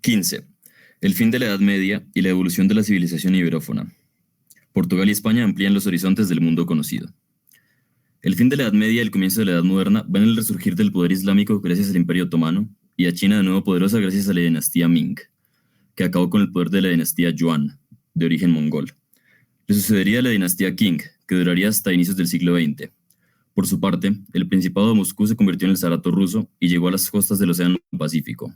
15. El fin de la Edad Media y la evolución de la civilización iberófona. Portugal y España amplían los horizontes del mundo conocido. El fin de la Edad Media y el comienzo de la Edad Moderna ven el resurgir del poder islámico gracias al Imperio Otomano y a China de nuevo poderosa gracias a la dinastía Ming, que acabó con el poder de la dinastía Yuan, de origen mongol. Le sucedería la dinastía Qing, que duraría hasta inicios del siglo XX. Por su parte, el Principado de Moscú se convirtió en el Zarato ruso y llegó a las costas del Océano Pacífico.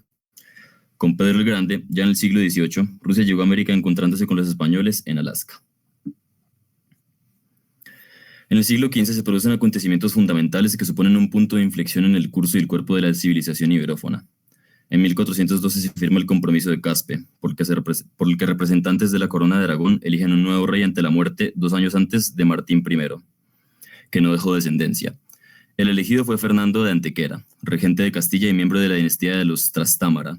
Con Pedro el Grande, ya en el siglo XVIII, Rusia llegó a América encontrándose con los españoles en Alaska. En el siglo XV se producen acontecimientos fundamentales que suponen un punto de inflexión en el curso y el cuerpo de la civilización iberófona. En 1412 se firma el Compromiso de Caspe, por el que representantes de la Corona de Aragón eligen un nuevo rey ante la muerte 2 años antes de Martín I, que no dejó descendencia. El elegido fue Fernando de Antequera, regente de Castilla y miembro de la dinastía de los Trastámara.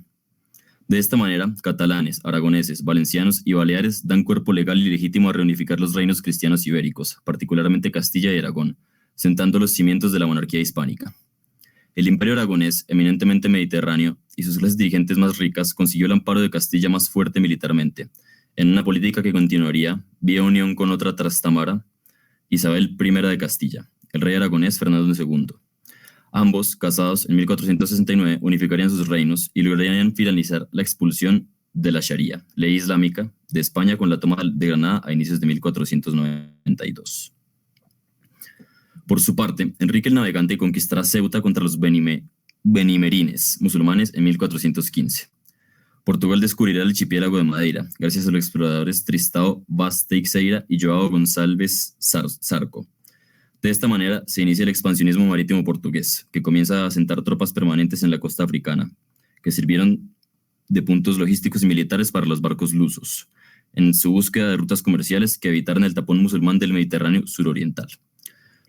De esta manera, catalanes, aragoneses, valencianos y baleares dan cuerpo legal y legítimo a reunificar los reinos cristianos ibéricos, particularmente Castilla y Aragón, sentando los cimientos de la monarquía hispánica. El imperio aragonés, eminentemente mediterráneo, y sus clases dirigentes más ricas, consiguió el amparo de Castilla más fuerte militarmente, en una política que continuaría, vía unión con otra Trastámara, Isabel I de Castilla, el rey aragonés Fernando II. Ambos, casados en 1469, unificarían sus reinos y lograrían finalizar la expulsión de la Sharia, ley islámica, de España con la toma de Granada a inicios de 1492. Por su parte, Enrique el Navegante conquistará Ceuta contra los benimerines, musulmanes, en 1415. Portugal descubrirá el archipiélago de Madeira, gracias a los exploradores Tristão Vaz Teixeira y João Gonçalves Zarco. De esta manera se inicia el expansionismo marítimo portugués, que comienza a asentar tropas permanentes en la costa africana, que sirvieron de puntos logísticos y militares para los barcos lusos, en su búsqueda de rutas comerciales que evitaran el tapón musulmán del Mediterráneo suroriental.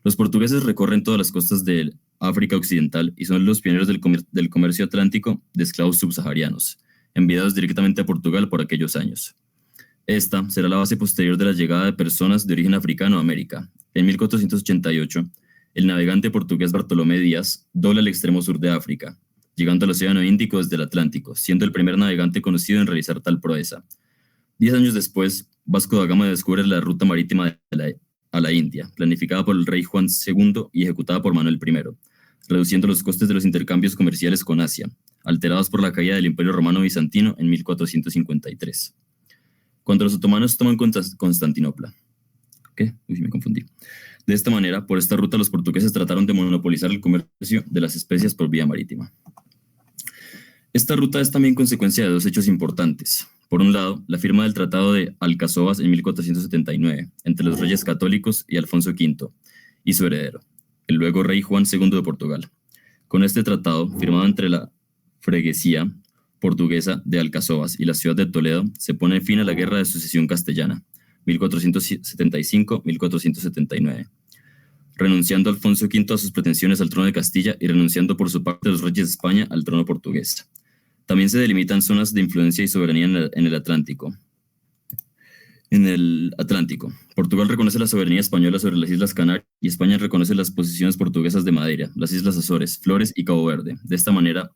Los portugueses recorren todas las costas de África Occidental y son los pioneros del comercio atlántico de esclavos subsaharianos, enviados directamente a Portugal por aquellos años. Esta será la base posterior de la llegada de personas de origen africano a América. En 1488, el navegante portugués Bartolomé Díaz dobla el extremo sur de África, llegando al Océano Índico desde el Atlántico, siendo el primer navegante conocido en realizar tal proeza. 10 años después, Vasco da Gama descubre la ruta marítima a la India, planificada por el rey Juan II y ejecutada por Manuel I, reduciendo los costes de los intercambios comerciales con Asia, alterados por la caída del Imperio Romano Bizantino en 1453. Cuando los otomanos toman Constantinopla. ¿Qué? Uy, me confundí. De esta manera, por esta ruta los portugueses trataron de monopolizar el comercio de las especias por vía marítima. Esta ruta es también consecuencia de 2 hechos importantes. Por un lado, la firma del Tratado de Alcazovas en 1479, entre los reyes católicos y Alfonso V, y su heredero, el luego rey Juan II de Portugal. Con este tratado, firmado entre la freguesía portuguesa de Alcazovas y la ciudad de Toledo, se pone fin a la Guerra de Sucesión Castellana, 1475-1479, renunciando Alfonso V a sus pretensiones al trono de Castilla y renunciando por su parte los reyes de España al trono portugués. También se delimitan zonas de influencia y soberanía en el Atlántico. Portugal reconoce la soberanía española sobre las Islas Canarias y España reconoce las posesiones portuguesas de Madeira, las Islas Azores, Flores y Cabo Verde. De esta manera,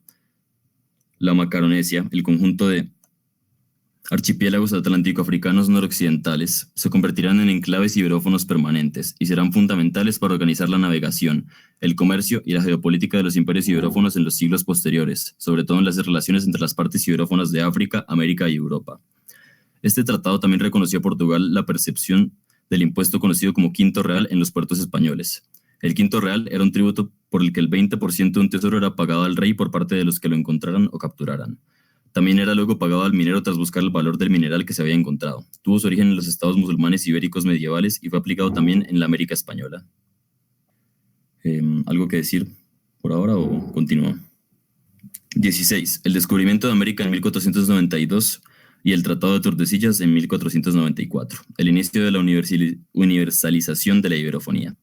la Macaronesia, el conjunto de archipiélagos atlántico-africanos noroccidentales, se convertirán en enclaves iberófonos permanentes y serán fundamentales para organizar la navegación, el comercio y la geopolítica de los imperios iberófonos en los siglos posteriores, sobre todo en las relaciones entre las partes iberófonas de África, América y Europa. Este tratado también reconoció a Portugal la percepción del impuesto conocido como quinto real en los puertos españoles. El quinto real era un tributo por el que el 20% de un tesoro era pagado al rey por parte de los que lo encontraran o capturaran. También era luego pagado al minero tras buscar el valor del mineral que se había encontrado. Tuvo su origen en los estados musulmanes ibéricos medievales y fue aplicado también en la América española. ¿Algo que decir por ahora o continúo? 16. El descubrimiento de América en 1492 y el Tratado de Tordesillas en 1494. El inicio de la universalización de la iberofonía.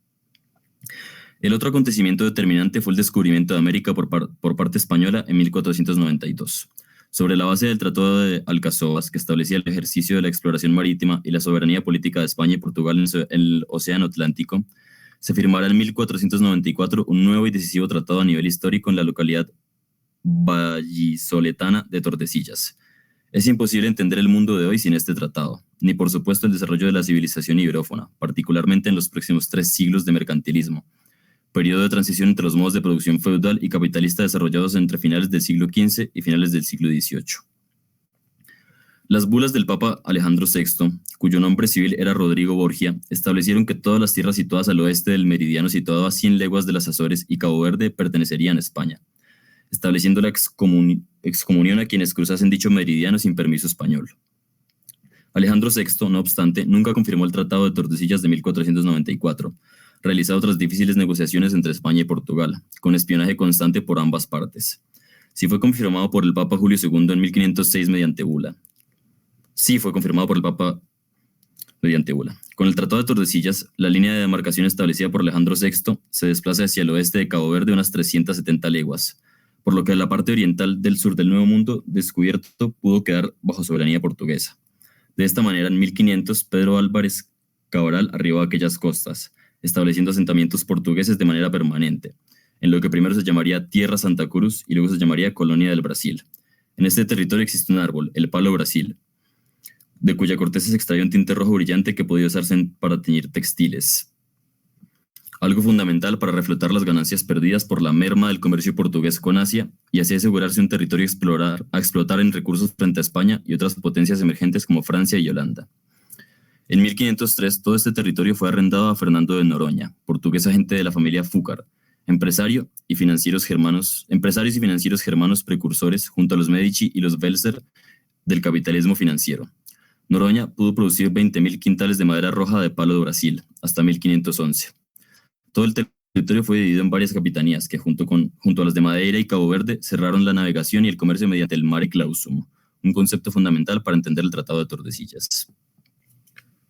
El otro acontecimiento determinante fue el descubrimiento de América por parte española en 1492. Sobre la base del Tratado de Alcazovas, que establecía el ejercicio de la exploración marítima y la soberanía política de España y Portugal en el Océano Atlántico, se firmará en 1494 un nuevo y decisivo tratado a nivel histórico en la localidad vallisoletana de Tordesillas, Es imposible entender el mundo de hoy sin este tratado, ni por supuesto el desarrollo de la civilización iberófona, particularmente en los próximos 3 siglos de mercantilismo, periodo de transición entre los modos de producción feudal y capitalista desarrollados entre finales del siglo XV y finales del siglo XVIII. Las bulas del Papa Alejandro VI, cuyo nombre civil era Rodrigo Borgia, establecieron que todas las tierras situadas al oeste del meridiano situado a 100 leguas de las Azores y Cabo Verde pertenecerían a España, estableciendo la excomunión a quienes cruzasen dicho meridiano sin permiso español. Alejandro VI, no obstante, nunca confirmó el Tratado de Tordesillas de 1494, realizado tras difíciles negociaciones entre España y Portugal, con espionaje constante por ambas partes. Sí fue confirmado por el Papa Julio II en 1506 mediante bula. Con el Tratado de Tordesillas, la línea de demarcación establecida por Alejandro VI se desplaza hacia el oeste de Cabo Verde unas 370 leguas, por lo que la parte oriental del sur del Nuevo Mundo descubierto pudo quedar bajo soberanía portuguesa. De esta manera, en 1500, Pedro Álvarez Cabral arribó a aquellas costas, estableciendo asentamientos portugueses de manera permanente, en lo que primero se llamaría Tierra Santa Cruz y luego se llamaría Colonia del Brasil. En este territorio existe un árbol, el palo Brasil, de cuya corteza se extrae un tinte rojo brillante que podía usarse para teñir textiles. Algo fundamental para reflotar las ganancias perdidas por la merma del comercio portugués con Asia y así asegurarse un territorio a explotar en recursos frente a España y otras potencias emergentes como Francia y Holanda. En 1503 todo este territorio fue arrendado a Fernando de Noroña, portugués agente de la familia Fúcar, empresarios y financieros germanos precursores junto a los Medici y los Welser del capitalismo financiero. Noroña pudo producir 20.000 quintales de madera roja de palo de Brasil hasta 1511. Todo el territorio fue dividido en varias capitanías que junto a las de Madeira y Cabo Verde cerraron la navegación y el comercio mediante el mare clausum, un concepto fundamental para entender el Tratado de Tordesillas.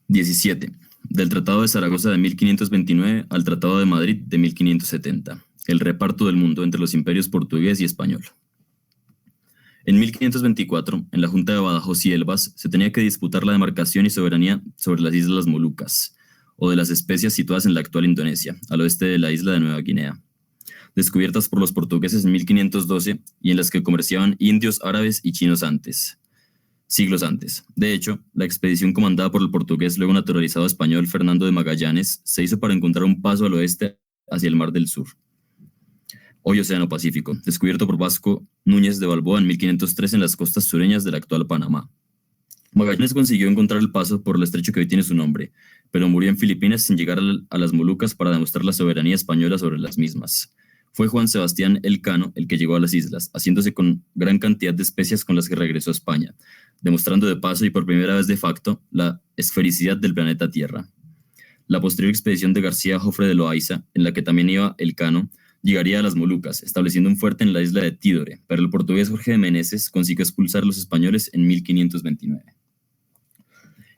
17. Del Tratado de Zaragoza de 1529 al Tratado de Madrid de 1570. El reparto del mundo entre los imperios portugués y español. En 1524, en la Junta de Badajoz y Elvas, se tenía que disputar la demarcación y soberanía sobre las Islas Molucas, o de las especias situadas en la actual Indonesia, al oeste de la isla de Nueva Guinea, descubiertas por los portugueses en 1512 y en las que comerciaban indios, árabes y chinos siglos antes. De hecho, la expedición comandada por el portugués luego naturalizado español Fernando de Magallanes se hizo para encontrar un paso al oeste hacia el Mar del Sur, hoy Océano Pacífico, descubierto por Vasco Núñez de Balboa en 1503 en las costas sureñas del actual Panamá. Magallanes consiguió encontrar el paso por el estrecho que hoy tiene su nombre, pero murió en Filipinas sin llegar a las Molucas para demostrar la soberanía española sobre las mismas. Fue Juan Sebastián Elcano el que llegó a las islas, haciéndose con gran cantidad de especias con las que regresó a España, demostrando de paso y por primera vez de facto la esfericidad del planeta Tierra. La posterior expedición de García Jofre de Loaiza, en la que también iba Elcano, llegaría a las Molucas, estableciendo un fuerte en la isla de Tidore, pero el portugués Jorge de Meneses consiguió expulsar a los españoles en 1529.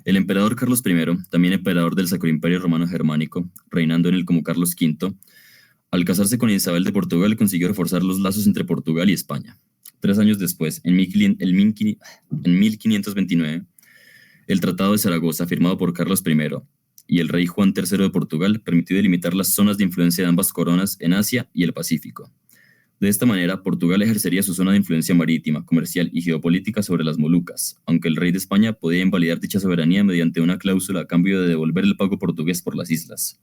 El emperador Carlos I, también emperador del Sacro Imperio Romano Germánico, reinando en él como Carlos V, al casarse con Isabel de Portugal consiguió reforzar los lazos entre Portugal y España. 3 años después, en 1529, el Tratado de Zaragoza, firmado por Carlos I y el rey Juan III de Portugal, permitió delimitar las zonas de influencia de ambas coronas en Asia y el Pacífico. De esta manera, Portugal ejercería su zona de influencia marítima, comercial y geopolítica sobre las Molucas, aunque el rey de España podía invalidar dicha soberanía mediante una cláusula a cambio de devolver el pago portugués por las islas.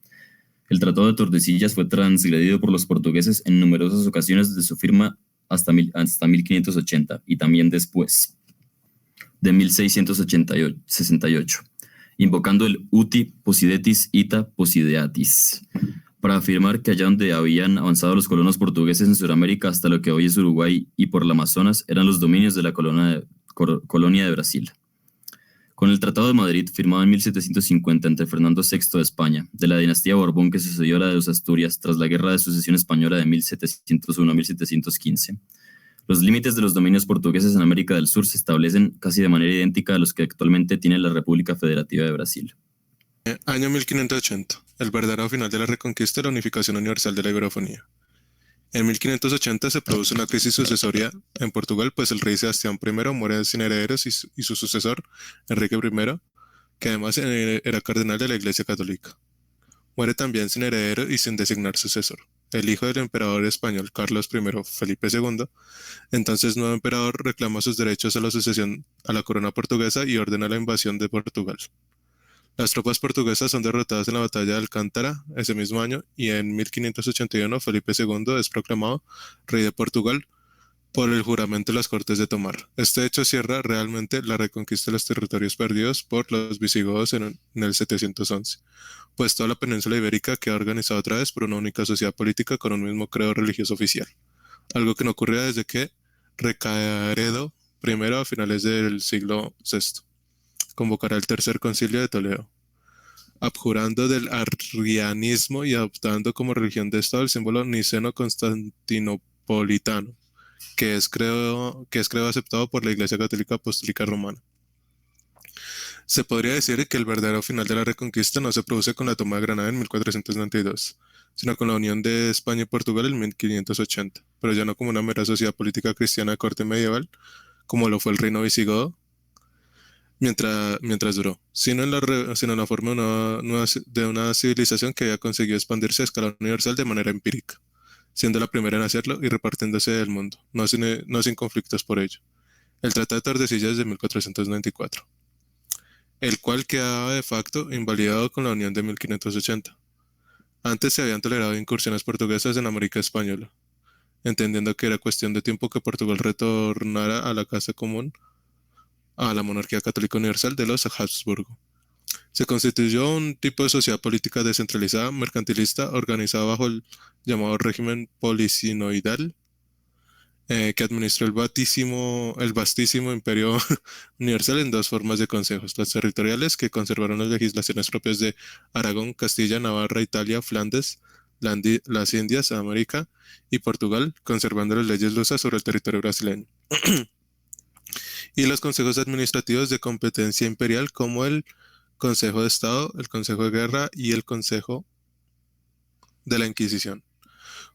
El Tratado de Tordesillas fue transgredido por los portugueses en numerosas ocasiones desde su firma hasta 1580 y también después de 1668, invocando el uti possidetis ita possideatis, para afirmar que allá donde habían avanzado los colonos portugueses en Sudamérica hasta lo que hoy es Uruguay y por el Amazonas eran los dominios de la colonia de Brasil. Con el Tratado de Madrid, firmado en 1750 entre Fernando VI de España, de la dinastía Borbón que sucedió a la de los Asturias tras la Guerra de Sucesión Española de 1701 a 1715, los límites de los dominios portugueses en América del Sur se establecen casi de manera idéntica a los que actualmente tiene la República Federativa de Brasil. Año 1580, el verdadero final de la reconquista y la unificación universal de la iberofonía. En 1580 se produce una crisis sucesoria en Portugal, pues el rey Sebastián I muere sin herederos y su sucesor, Enrique I, que además era cardenal de la Iglesia Católica, muere también sin heredero y sin designar sucesor. el hijo del emperador español Carlos I, Felipe II, entonces nuevo emperador, reclama sus derechos a la sucesión a la corona portuguesa y ordena la invasión de Portugal. Las tropas portuguesas son derrotadas en la batalla de Alcántara ese mismo año y en 1581 Felipe II es proclamado rey de Portugal por el juramento de las Cortes de Tomar. Este hecho cierra realmente la reconquista de los territorios perdidos por los visigodos en el 711, pues toda la península ibérica queda organizada otra vez por una única sociedad política con un mismo credo religioso oficial, algo que no ocurría desde que Recaredo I a finales del siglo VI convocará el Tercer Concilio de Toledo, abjurando del arrianismo y adoptando como religión de Estado el símbolo niceno-constantinopolitano, que es creo aceptado por la Iglesia Católica Apostólica Romana. Se podría decir que el verdadero final de la Reconquista no se produce con la toma de Granada en 1492, sino con la unión de España y Portugal en 1580, pero ya no como una mera sociedad política cristiana de corte medieval, como lo fue el reino visigodo, mientras duró, sino sino en la forma de una civilización que había conseguido expandirse a escala universal de manera empírica, siendo la primera en hacerlo y repartiéndose del mundo, no sin conflictos por ello. El Tratado de Tordesillas de 1494, el cual quedaba de facto invalidado con la Unión de 1580. Antes se habían tolerado incursiones portuguesas en América Española, entendiendo que era cuestión de tiempo que Portugal retornara a la casa común, a la monarquía católica universal de los Habsburgo. Se constituyó un tipo de sociedad política descentralizada, mercantilista, organizada bajo el llamado régimen policinoidal, que administró el vastísimo imperio universal en dos formas de consejos: los territoriales, que conservaron las legislaciones propias de Aragón, Castilla, Navarra, Italia, Flandes, las Indias, América, y Portugal, conservando las leyes lusas sobre el territorio brasileño. Y los consejos administrativos de competencia imperial, como el Consejo de Estado, el Consejo de Guerra y el Consejo de la Inquisición.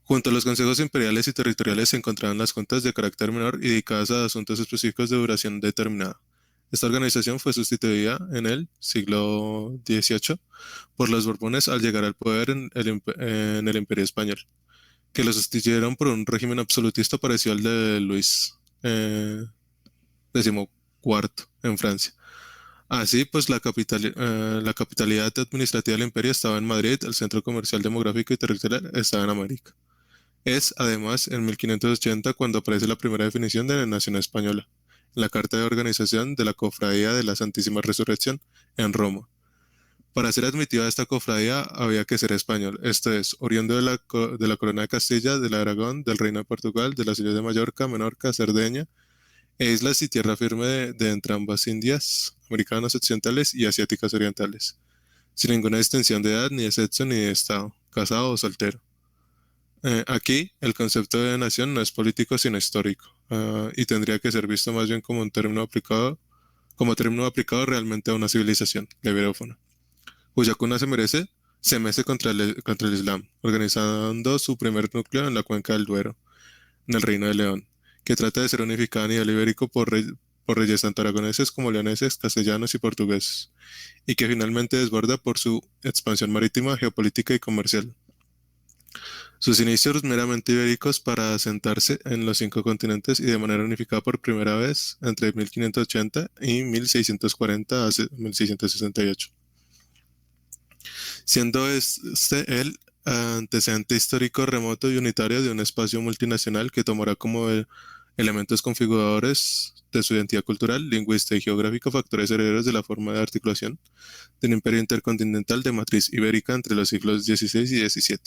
Junto a los consejos imperiales y territoriales se encontraban las juntas de carácter menor y dedicadas a asuntos específicos de duración determinada. Esta organización fue sustituida en el siglo XVIII por los Borbones al llegar al poder en el Imperio Español, que lo sustituyeron por un régimen absolutista parecido al de Luis XIV en Francia. Así pues, la capitalidad administrativa del imperio estaba en Madrid, el centro comercial, demográfico y territorial estaba en América. Es, además, en 1580 cuando aparece la primera definición de la nación española, en la Carta de Organización de la Cofradía de la Santísima Resurrección, en Roma. Para ser admitido a esta cofradía había que ser español, esto es, oriundo de la Corona de Castilla, del Aragón, del Reino de Portugal, de las islas de Mallorca, Menorca, Cerdeña, e islas y tierra firme de entrambas Indias, americanas occidentales y asiáticas orientales, sin ninguna distinción de edad, ni de sexo, ni de estado, casado o soltero. Aquí, el concepto de nación no es político sino histórico, y tendría que ser visto más bien como como término aplicado realmente a una civilización, la iberófona, cuya cuna se mece contra el Islam, organizando su primer núcleo en la cuenca del Duero, en el Reino de León, que trata de ser unificada a nivel ibérico por reyes tanto aragoneses como leoneses, castellanos y portugueses, y que finalmente desborda por su expansión marítima, geopolítica y comercial. Sus inicios meramente ibéricos para asentarse en los 5 continentes y de manera unificada por primera vez entre 1580 y 1640 a 1668. Siendo este el antecedente histórico remoto y unitario de un espacio multinacional que tomará como elementos configuradores de su identidad cultural, lingüística y geográfica factores herederos de la forma de articulación del imperio intercontinental de matriz ibérica entre los siglos XVI y XVII.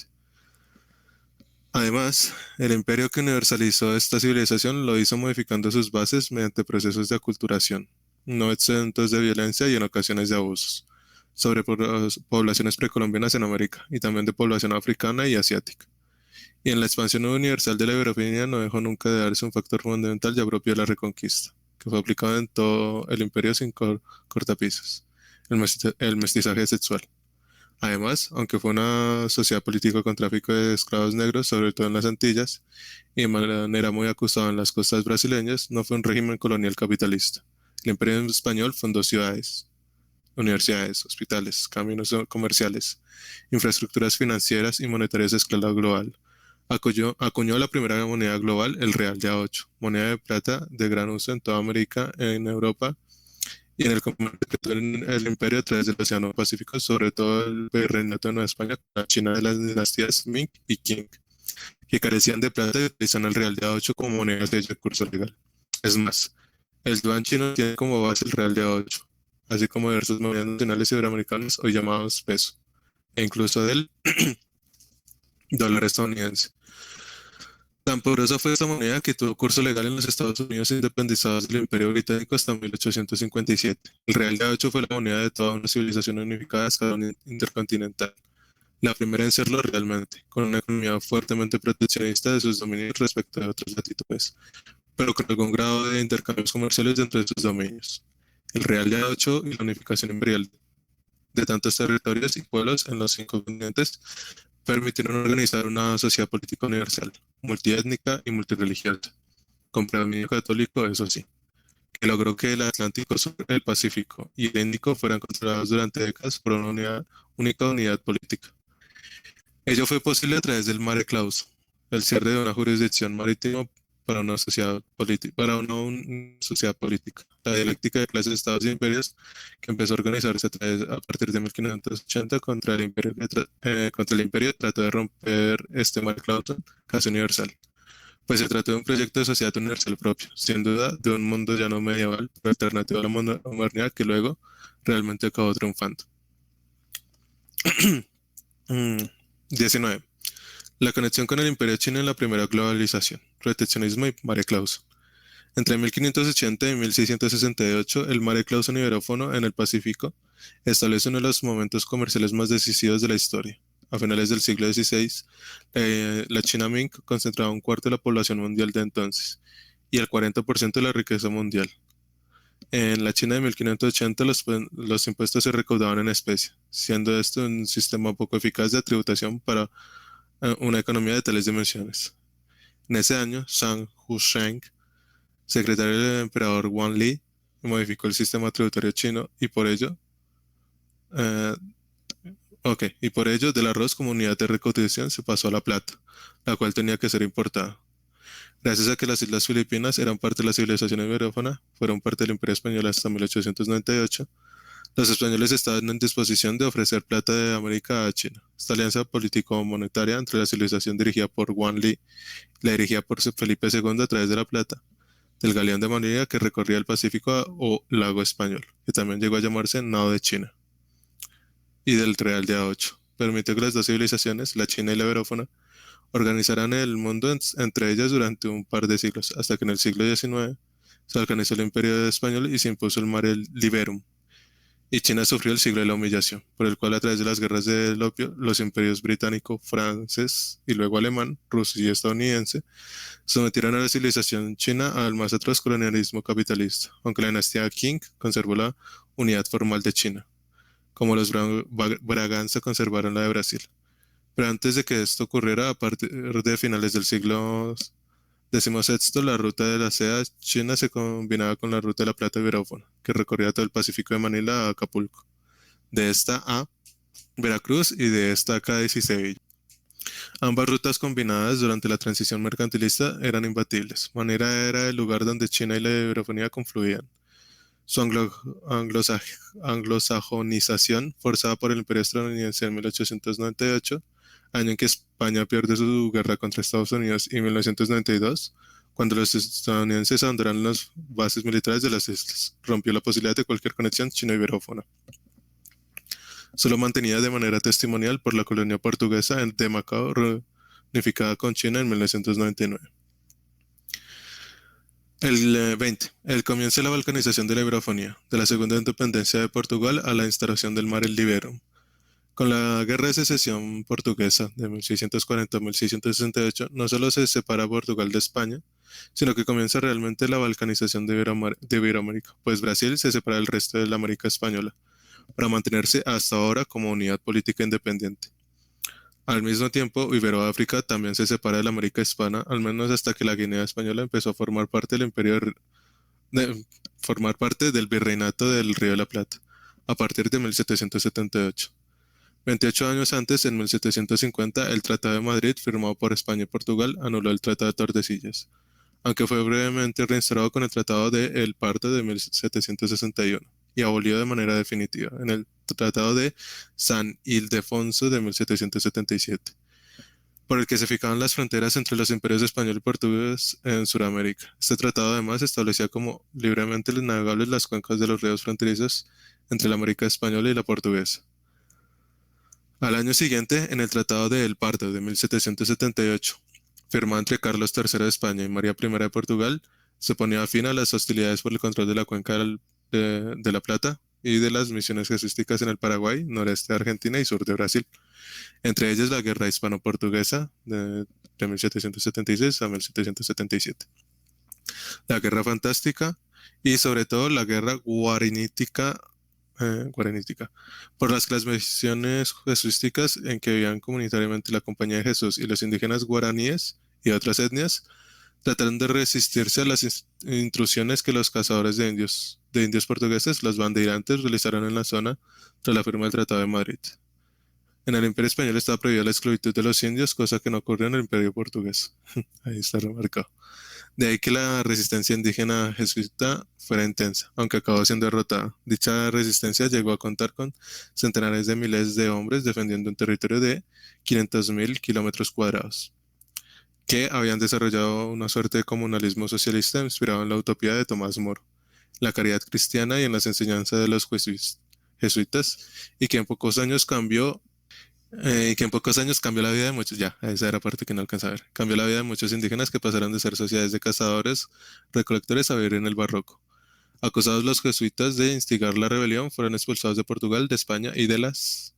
Además, el imperio que universalizó esta civilización lo hizo modificando sus bases mediante procesos de aculturación, no exentos de violencia y en ocasiones de abusos, sobre poblaciones precolombianas en América y también de población africana y asiática. Y en la expansión universal de la iberofilia no dejó nunca de darse un factor fundamental ya propio de la Reconquista, que fue aplicado en todo el imperio sin cortapisas: el mestizaje sexual. Además, aunque fue una sociedad política con tráfico de esclavos negros, sobre todo en las Antillas, y de manera muy acusada en las costas brasileñas, no fue un régimen colonial capitalista. El imperio español fundó ciudades, universidades, hospitales, caminos comerciales, infraestructuras financieras y monetarias a escala global, Acuñó la primera moneda global, el real de A8, moneda de plata de gran uso en toda América, en Europa y en el comercio en el imperio a través del Océano Pacífico, sobre todo el virreinato de Nueva España, con la China de las dinastías Ming y Qing, que carecían de plata y utilizan el real de A8 como moneda de curso legal. Es más, el yuan chino tiene como base el real de A8, así como diversas monedas nacionales iberoamericanas hoy llamados peso, e incluso del dólar estadounidense. Tan poderosa fue esta moneda que tuvo curso legal en los Estados Unidos independizados del Imperio Británico hasta 1857. El real de A8 fue la moneda de toda una civilización unificada a escala intercontinental, la primera en serlo realmente, con una economía fuertemente proteccionista de sus dominios respecto de otras latitudes, pero con algún grado de intercambios comerciales dentro de sus dominios. El real de A8 y la unificación imperial de tantos territorios y pueblos en los 5 continentes permitieron organizar una sociedad política universal, multiétnica y multirreligiosa, con predominio católico, eso sí, que logró que el Atlántico Sur, el Pacífico y el Índico fueran controlados durante décadas por una única unidad política. Ello fue posible a través del Mare Claus, el cierre de una jurisdicción marítima para una sociedad sociedad política. La dialéctica de clases, estados y imperios que empezó a organizarse a partir de 1580 contra el imperio trató de romper este Mare Clausum casi universal, pues se trató de un proyecto de sociedad universal propio, sin duda de un mundo ya no medieval, pero alternativo a la modernidad que luego realmente acabó triunfando. 19. La conexión con el Imperio Chino en la primera globalización, proteccionismo y Mare Clausum. Entre 1580 y 1668, el Mare Clausum iberófono en el Pacífico establece uno de los momentos comerciales más decisivos de la historia. A finales del siglo XVI, la China Ming concentraba un cuarto de la población mundial de entonces y el 40% de la riqueza mundial. En la China de 1580 los impuestos se recaudaban en especie, siendo esto un sistema poco eficaz de tributación para una economía de tales dimensiones. En ese año, Zhang Husheng, secretario del emperador Wan Li, modificó el sistema tributario chino eh, y por ello del arroz como unidad de recaudación se pasó a la plata, la cual tenía que ser importada. Gracias a que las Islas Filipinas eran parte de la civilización iberófona, fueron parte del Imperio Español hasta 1898, los españoles estaban en disposición de ofrecer plata de América a China. Esta alianza político-monetaria entre la civilización dirigida por Wan Li y la dirigida por Felipe II a través de la plata, del galeón de Manila que recorría el Pacífico o Lago Español, que también llegó a llamarse Nao de China, y del Real de A8. Permitió que las dos civilizaciones, la china y la iberófona, organizaran el mundo entre ellas durante un par de siglos, hasta que en el siglo XIX se organizó el Imperio Español y se impuso el Mare Liberum, y China sufrió el siglo de la humillación, por el cual a través de las guerras del opio, los imperios británico, francés y luego alemán, ruso y estadounidense sometieron a la civilización china al más atroz colonialismo capitalista, aunque la dinastía Qing conservó la unidad formal de China, como los Braganza conservaron la de Brasil. Pero antes de que esto ocurriera, a partir de finales del siglo XVI, la ruta de la seda china se combinaba con la ruta de la plata iberófona, que recorría todo el Pacífico de Manila a Acapulco, de esta a Veracruz y de esta a Cádiz y Sevilla. Ambas rutas combinadas durante la transición mercantilista eran imbatibles. Manila era el lugar donde China y la iberofonía confluían. Su anglosajonización, forzada por el Imperio estadounidense en 1898, año en que España pierde su guerra contra Estados Unidos, y 1992, cuando los estadounidenses abandonaron las bases militares de las islas, rompió la posibilidad de cualquier conexión chino-iberófona. Solo mantenida de manera testimonial por la colonia portuguesa de Macao, reunificada con China en 1999. El 20. El comienzo de la balcanización de la iberofonía, de la segunda independencia de Portugal a la instauración del Mare Liberum. Con la Guerra de Secesión Portuguesa de 1640 a 1668, no solo se separa Portugal de España, sino que comienza realmente la balcanización de Iberoamérica, pues Brasil se separa del resto de la América española, para mantenerse hasta ahora como unidad política independiente. Al mismo tiempo, Iberoáfrica también se separa de la América hispana, al menos hasta que la Guinea española empezó a formar parte del formar parte del Virreinato del Río de la Plata, a partir de 1778. 28 años antes, en 1750, el Tratado de Madrid, firmado por España y Portugal, anuló el Tratado de Tordesillas, aunque fue brevemente reinstalado con el Tratado de El Pardo de 1761 y abolido de manera definitiva en el Tratado de San Ildefonso de 1777, por el que se fijaban las fronteras entre los imperios español y portugués en Sudamérica. Este tratado además establecía como libremente navegables las cuencas de los ríos fronterizos entre la América española y la portuguesa. Al año siguiente, en el Tratado de El Pardo de 1778, firmado entre Carlos III de España y María I de Portugal, se ponía fin a las hostilidades por el control de la cuenca de la Plata y de las misiones jesuíticas en el Paraguay, noreste de Argentina y sur de Brasil, entre ellas la Guerra Hispano-Portuguesa de 1776 a 1777, la Guerra Fantástica y sobre todo la Guerra Guaranítica, por las que las misiones jesuíticas en que vivían comunitariamente la Compañía de Jesús y los indígenas guaraníes y otras etnias trataron de resistirse a las intrusiones que los cazadores de indios portugueses, los bandeirantes, realizaron en la zona tras la firma del Tratado de Madrid. En el Imperio Español estaba prohibida la esclavitud de los indios, cosa que no ocurrió en el Imperio Portugués. Ahí está remarcado. De ahí que la resistencia indígena jesuita fuera intensa, aunque acabó siendo derrotada. Dicha resistencia llegó a contar con centenares de miles de hombres defendiendo un territorio de 500.000 kilómetros cuadrados, que habían desarrollado una suerte de comunalismo socialista inspirado en la utopía de Tomás Moro, la caridad cristiana y en las enseñanzas de los jesuitas, y que en pocos años cambió la vida de muchos, ya, esa era parte que no alcanzaba a ver, cambió la vida de muchos indígenas que pasaron de ser sociedades de cazadores, recolectores a vivir en el barroco. Acusados los jesuitas de instigar la rebelión, fueron expulsados de Portugal, de España y de las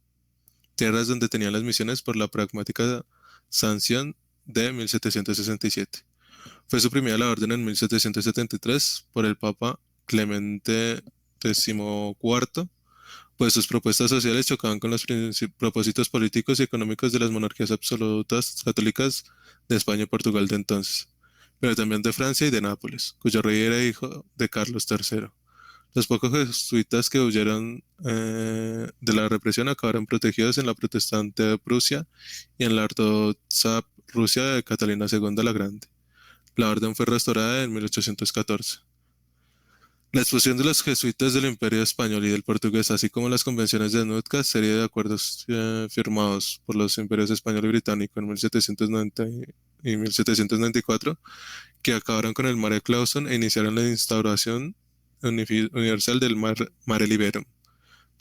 tierras donde tenían las misiones por la pragmática sanción de 1767. Fue suprimida la orden en 1773 por el Papa Clemente XIV, pues sus propuestas sociales chocaban con los propósitos políticos y económicos de las monarquías absolutas católicas de España y Portugal de entonces, pero también de Francia y de Nápoles, cuyo rey era hijo de Carlos III. Los pocos jesuitas que huyeron de la represión acabaron protegidos en la protestante de Prusia y en la ortodoxa Rusia de Catalina II la Grande. La orden fue restaurada en 1814. La expulsión de los jesuitas del Imperio Español y del Portugués, así como las convenciones de Nootka, serie de acuerdos firmados por los imperios español y británico en 1790 y 1794, que acabaron con el Mare Clausum e iniciaron la instauración universal del Mare Liberum,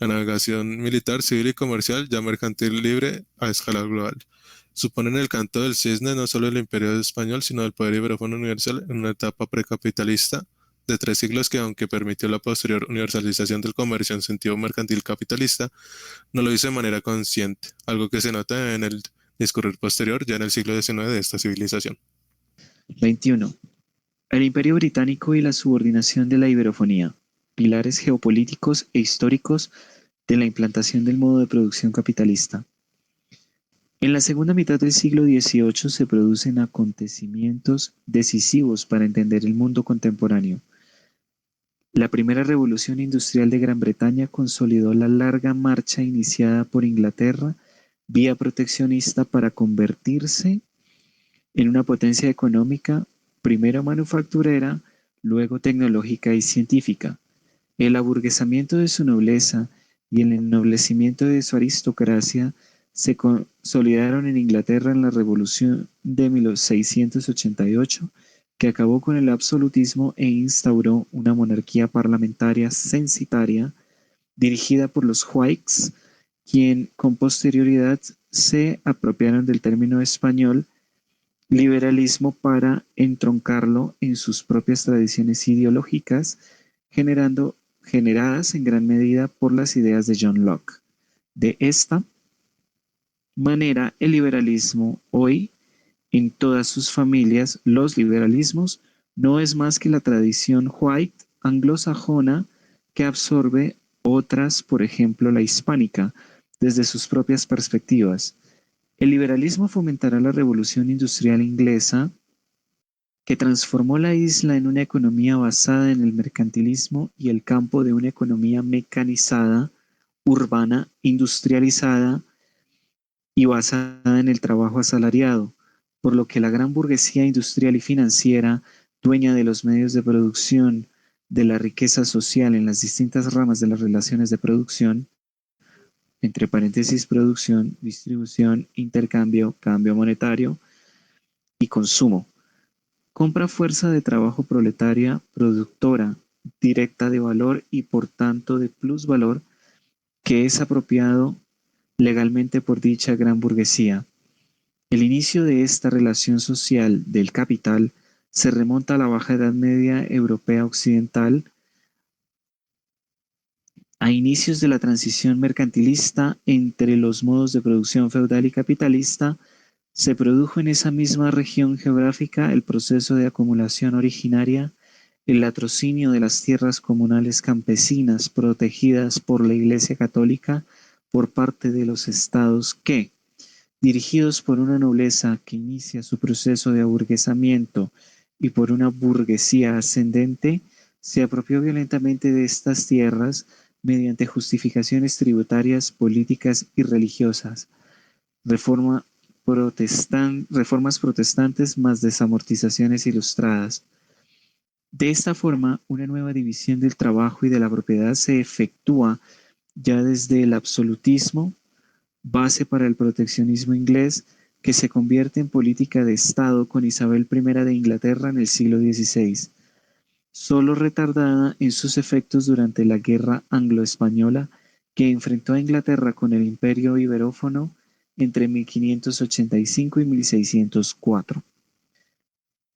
la navegación militar, civil y comercial ya mercantil libre a escala global. Suponen el canto del cisne no solo del Imperio Español, sino del poder iberófono universal en una etapa precapitalista de 3 siglos que, aunque permitió la posterior universalización del comercio en sentido mercantil capitalista, no lo hizo de manera consciente, algo que se nota en el discurrir posterior, ya en el siglo XIX, de esta civilización. 21. El Imperio Británico y la subordinación de la iberofonía, pilares geopolíticos e históricos de la implantación del modo de producción capitalista. En la segunda mitad del siglo XVIII se producen acontecimientos decisivos para entender el mundo contemporáneo. La primera revolución industrial de Gran Bretaña consolidó la larga marcha iniciada por Inglaterra, vía proteccionista, para convertirse en una potencia económica, primero manufacturera, luego tecnológica y científica. El aburguesamiento de su nobleza y el ennoblecimiento de su aristocracia se consolidaron en Inglaterra en la Revolución de 1688, que acabó con el absolutismo e instauró una monarquía parlamentaria censitaria dirigida por los Whigs, quien con posterioridad se apropiaron del término español liberalismo para entroncarlo en sus propias tradiciones ideológicas, generadas en gran medida por las ideas de John Locke. De esta manera, el liberalismo hoy, en todas sus familias, los liberalismos, no es más que la tradición white anglosajona que absorbe otras, por ejemplo la hispánica, desde sus propias perspectivas. El liberalismo fomentará la revolución industrial inglesa, que transformó la isla en una economía basada en el mercantilismo y el campo de una economía mecanizada, urbana, industrializada y basada en el trabajo asalariado, por lo que la gran burguesía industrial y financiera, dueña de los medios de producción, de la riqueza social en las distintas ramas de las relaciones de producción, entre paréntesis producción, distribución, intercambio, cambio monetario y consumo, compra fuerza de trabajo proletaria, productora, directa de valor y por tanto de plusvalor, que es apropiado legalmente por dicha gran burguesía. El inicio de esta relación social del capital se remonta a la Baja Edad Media europea occidental, a inicios de la transición mercantilista entre los modos de producción feudal y capitalista. Se produjo en esa misma región geográfica el proceso de acumulación originaria, el latrocinio de las tierras comunales campesinas protegidas por la Iglesia Católica por parte de los estados que, dirigidos por una nobleza que inicia su proceso de aburguesamiento y por una burguesía ascendente, se apropió violentamente de estas tierras mediante justificaciones tributarias, políticas y religiosas, reformas protestantes más desamortizaciones ilustradas. De esta forma, una nueva división del trabajo y de la propiedad se efectúa ya desde el absolutismo, base para el proteccionismo inglés, que se convierte en política de Estado con Isabel I de Inglaterra en el siglo XVI, solo retardada en sus efectos durante la Guerra Anglo-Española que enfrentó a Inglaterra con el Imperio Iberófono entre 1585 y 1604.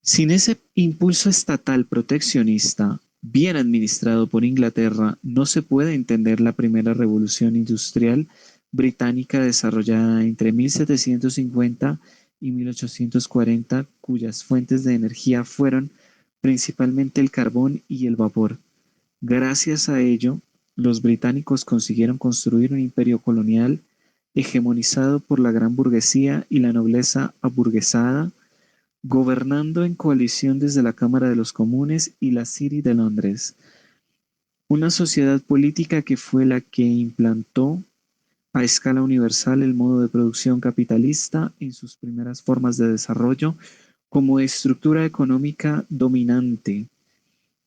Sin ese impulso estatal proteccionista, bien administrado por Inglaterra, no se puede entender la primera revolución industrial británica desarrollada entre 1750 y 1840, cuyas fuentes de energía fueron principalmente el carbón y el vapor. Gracias a ello, los británicos consiguieron construir un imperio colonial hegemonizado por la gran burguesía y la nobleza aburguesada, gobernando en coalición desde la Cámara de los Comunes y la City de Londres. Una sociedad política que fue la que implantó a escala universal el modo de producción capitalista en sus primeras formas de desarrollo como estructura económica dominante,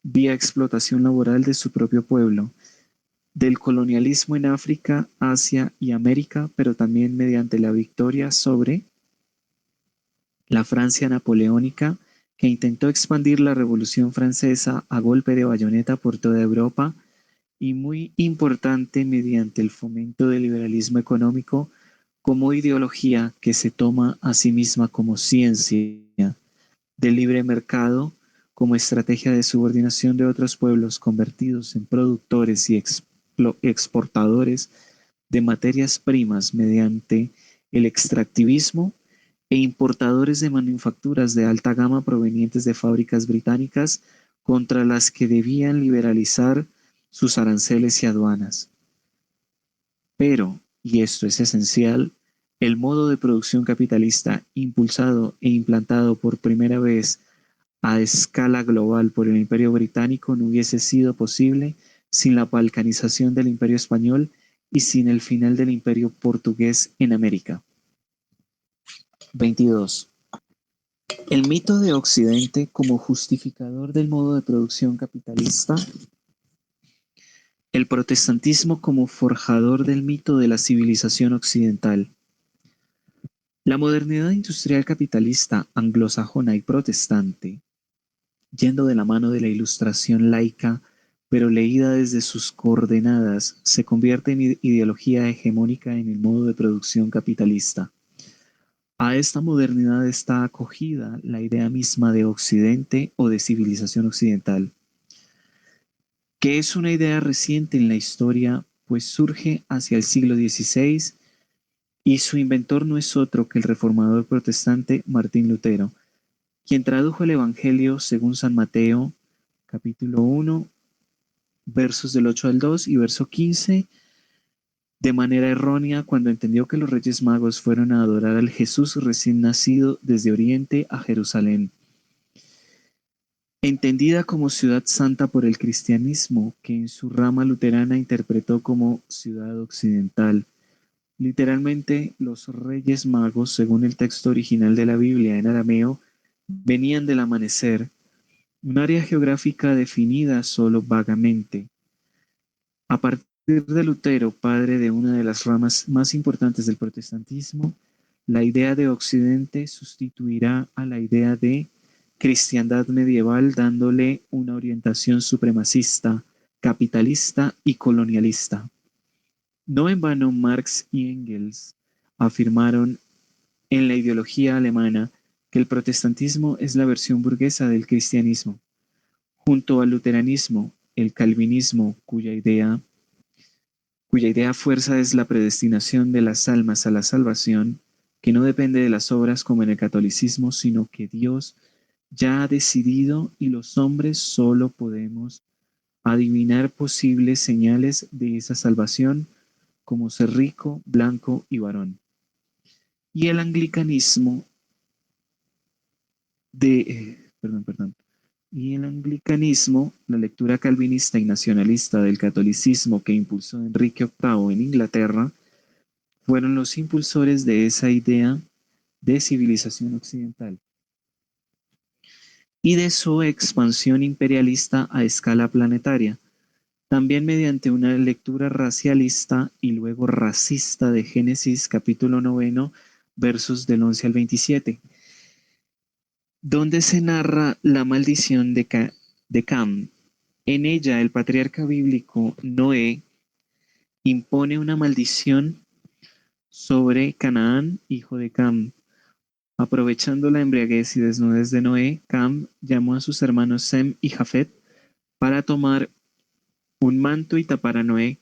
vía explotación laboral de su propio pueblo, del colonialismo en África, Asia y América, pero también mediante la victoria sobre la Francia napoleónica, que intentó expandir la Revolución Francesa a golpe de bayoneta por toda Europa, y muy importante mediante el fomento del liberalismo económico como ideología que se toma a sí misma como ciencia, del libre mercado como estrategia de subordinación de otros pueblos convertidos en productores y exportadores de materias primas mediante el extractivismo e importadores de manufacturas de alta gama provenientes de fábricas británicas contra las que debían liberalizar sus aranceles y aduanas. Pero, y esto es esencial, el modo de producción capitalista impulsado e implantado por primera vez a escala global por el Imperio Británico no hubiese sido posible sin la balcanización del Imperio Español y sin el final del Imperio Portugués en América. 22. El mito de Occidente como justificador del modo de producción capitalista. El protestantismo como forjador del mito de la civilización occidental. La modernidad industrial capitalista anglosajona y protestante, yendo de la mano de la ilustración laica, pero leída desde sus coordenadas, se convierte en ideología hegemónica en el modo de producción capitalista. A esta modernidad está acogida la idea misma de Occidente o de civilización occidental, que es una idea reciente en la historia, pues surge hacia el siglo XVI y su inventor no es otro que el reformador protestante Martín Lutero, quien tradujo el Evangelio según San Mateo, capítulo 1, versos del 8 al 2 y verso 15, de manera errónea cuando entendió que los Reyes Magos fueron a adorar al Jesús recién nacido desde Oriente a Jerusalén. Entendida como ciudad santa por el cristianismo, que en su rama luterana interpretó como ciudad occidental, Literalmente, los reyes magos, según el texto original de la Biblia en arameo, venían del amanecer, un área geográfica definida solo vagamente. A partir de Lutero, padre de una de las ramas más importantes del protestantismo, la idea de Occidente sustituirá a la idea de cristiandad medieval, dándole una orientación supremacista, capitalista y colonialista. No en vano Marx y Engels afirmaron en la ideología alemana que el protestantismo es la versión burguesa del cristianismo. Junto al luteranismo, el calvinismo, cuya idea fuerza es la predestinación de las almas a la salvación, que no depende de las obras como en el catolicismo, sino que Dios ya ha decidido y los hombres solo podemos adivinar posibles señales de esa salvación, como ser rico, blanco y varón. Y el anglicanismo Y el anglicanismo, la lectura calvinista y nacionalista del catolicismo que impulsó Enrique VIII en Inglaterra, fueron los impulsores de esa idea de civilización occidental y de su expansión imperialista a escala planetaria, también mediante una lectura racialista y luego racista de Génesis capítulo 9, versos del 11 al 27, donde se narra la maldición de Cam. En ella, el patriarca bíblico Noé impone una maldición sobre Canaán, hijo de Cam. Aprovechando la embriaguez y desnudez de Noé, Cam llamó a sus hermanos Sem y Jafet para tomar un manto y tapar a Noé,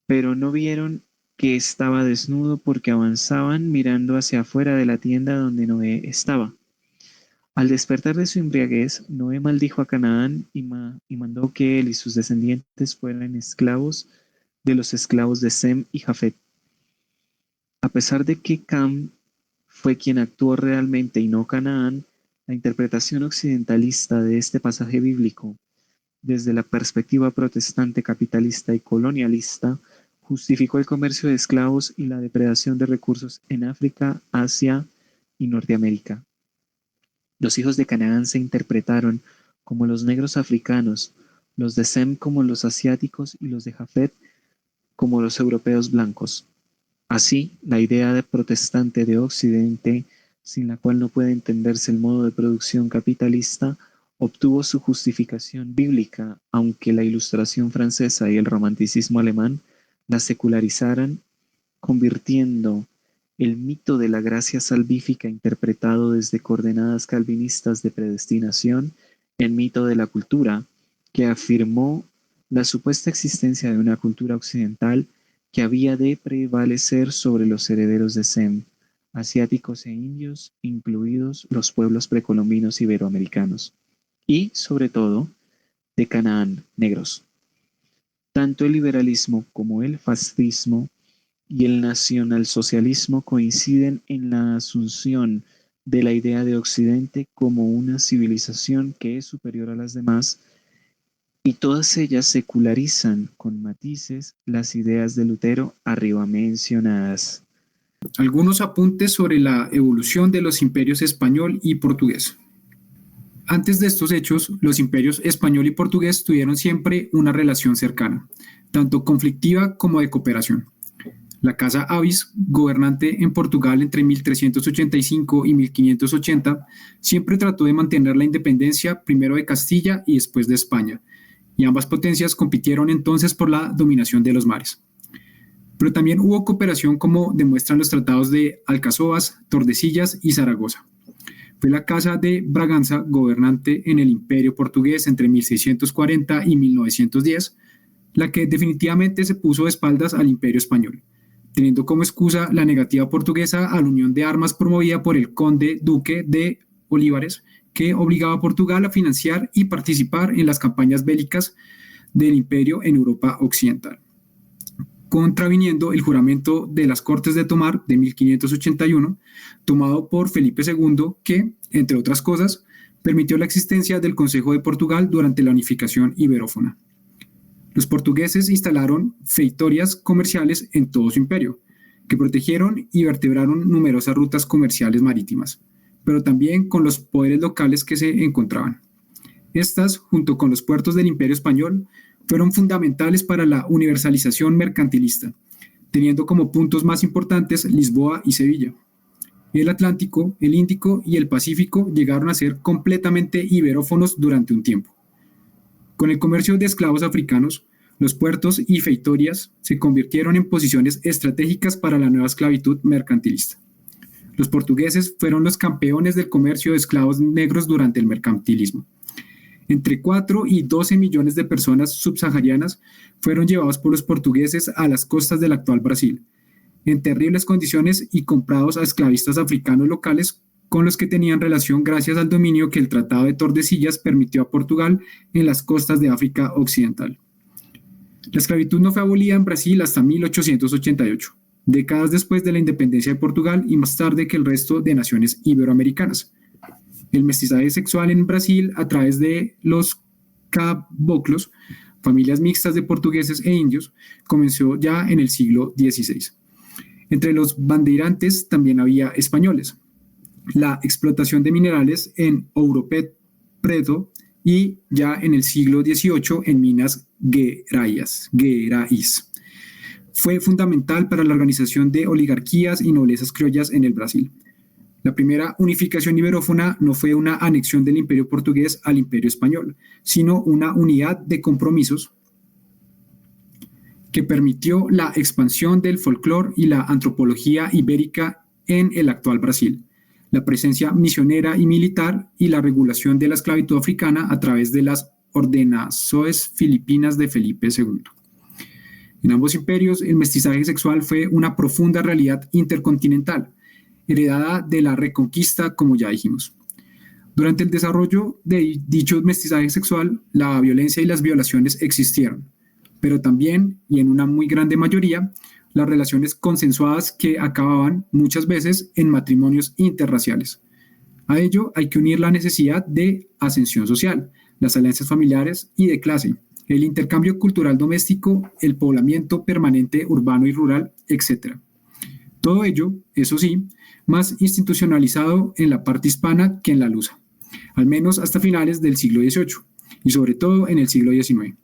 pero no vieron que estaba desnudo porque avanzaban mirando hacia afuera de la tienda donde Noé estaba. Al despertar de su embriaguez, Noé maldijo a Canaán y mandó que él y sus descendientes fueran esclavos de los esclavos de Sem y Jafet. A pesar de que Cam fue quien actuó realmente y no Canaán, la interpretación occidentalista de este pasaje bíblico, desde la perspectiva protestante capitalista y colonialista, justificó el comercio de esclavos y la depredación de recursos en África, Asia y Norteamérica. Los hijos de Canaán se interpretaron como los negros africanos, los de Sem como los asiáticos y los de Jafet como los europeos blancos. Así, la idea de protestante de Occidente, sin la cual no puede entenderse el modo de producción capitalista, obtuvo su justificación bíblica, aunque la Ilustración francesa y el Romanticismo alemán la secularizaran, convirtiendo el mito de la gracia salvífica interpretado desde coordenadas calvinistas de predestinación en mito de la cultura, que afirmó la supuesta existencia de una cultura occidental que había de prevalecer sobre los herederos de Sem, asiáticos e indios, incluidos los pueblos precolombinos iberoamericanos, y, sobre todo, de Canaán, negros. Tanto el liberalismo como el fascismo y el nacionalsocialismo coinciden en la asunción de la idea de Occidente como una civilización que es superior a las demás, y todas ellas secularizan con matices las ideas de Lutero arriba mencionadas. Algunos apuntes sobre la evolución de los imperios español y portugués. Antes de estos hechos, los imperios español y portugués tuvieron siempre una relación cercana, tanto conflictiva como de cooperación. La Casa Avis, gobernante en Portugal entre 1385 y 1580, siempre trató de mantener la independencia primero de Castilla y después de España, y ambas potencias compitieron entonces por la dominación de los mares. Pero también hubo cooperación como demuestran los tratados de Alcazovas, Tordesillas y Zaragoza. Fue la Casa de Braganza, gobernante en el Imperio portugués entre 1640 y 1910, la que definitivamente se puso de espaldas al Imperio español, teniendo como excusa la negativa portuguesa a la unión de armas promovida por el conde duque de Olivares, que obligaba a Portugal a financiar y participar en las campañas bélicas del imperio en Europa occidental, contraviniendo el juramento de las Cortes de Tomar de 1581, tomado por Felipe II, que, entre otras cosas, permitió la existencia del Consejo de Portugal durante la unificación iberófona. Los portugueses instalaron feitorias comerciales en todo su imperio, que protegieron y vertebraron numerosas rutas comerciales marítimas, pero también con los poderes locales que se encontraban. Estas, junto con los puertos del Imperio Español, fueron fundamentales para la universalización mercantilista, teniendo como puntos más importantes Lisboa y Sevilla. El Atlántico, el Índico y el Pacífico llegaron a ser completamente iberófonos durante un tiempo. Con el comercio de esclavos africanos, los puertos y feitorias se convirtieron en posiciones estratégicas para la nueva esclavitud mercantilista. Los portugueses fueron los campeones del comercio de esclavos negros durante el mercantilismo. Entre 4 y 12 millones de personas subsaharianas fueron llevados por los portugueses a las costas del actual Brasil, en terribles condiciones y comprados a esclavistas africanos locales con los que tenían relación gracias al dominio que el Tratado de Tordesillas permitió a Portugal en las costas de África Occidental. La esclavitud no fue abolida en Brasil hasta 1888, décadas después de la independencia de Portugal y más tarde que el resto de naciones iberoamericanas. El mestizaje sexual en Brasil a través de los caboclos, familias mixtas de portugueses e indios, comenzó ya en el siglo XVI. Entre los bandeirantes también había españoles. La explotación de minerales en Ouro Preto y ya en el siglo XVIII en Minas Gerais fue fundamental para la organización de oligarquías y noblezas criollas en el Brasil. La primera unificación iberófona no fue una anexión del Imperio portugués al Imperio español, sino una unidad de compromisos que permitió la expansión del folclore y la antropología ibérica en el actual Brasil, la presencia misionera y militar y la regulación de la esclavitud africana a través de las ordenações filipinas de Felipe II. En ambos imperios, el mestizaje sexual fue una profunda realidad intercontinental, heredada de la Reconquista, como ya dijimos. Durante el desarrollo de dicho mestizaje sexual, la violencia y las violaciones existieron, pero también, y en una muy grande mayoría, las relaciones consensuadas que acababan muchas veces en matrimonios interraciales. A ello hay que unir la necesidad de ascensión social, las alianzas familiares y de clase, el intercambio cultural doméstico, el poblamiento permanente urbano y rural, etc. Todo ello, eso sí, más institucionalizado en la parte hispana que en la lusa, al menos hasta finales del siglo XVIII y sobre todo en el siglo XIX.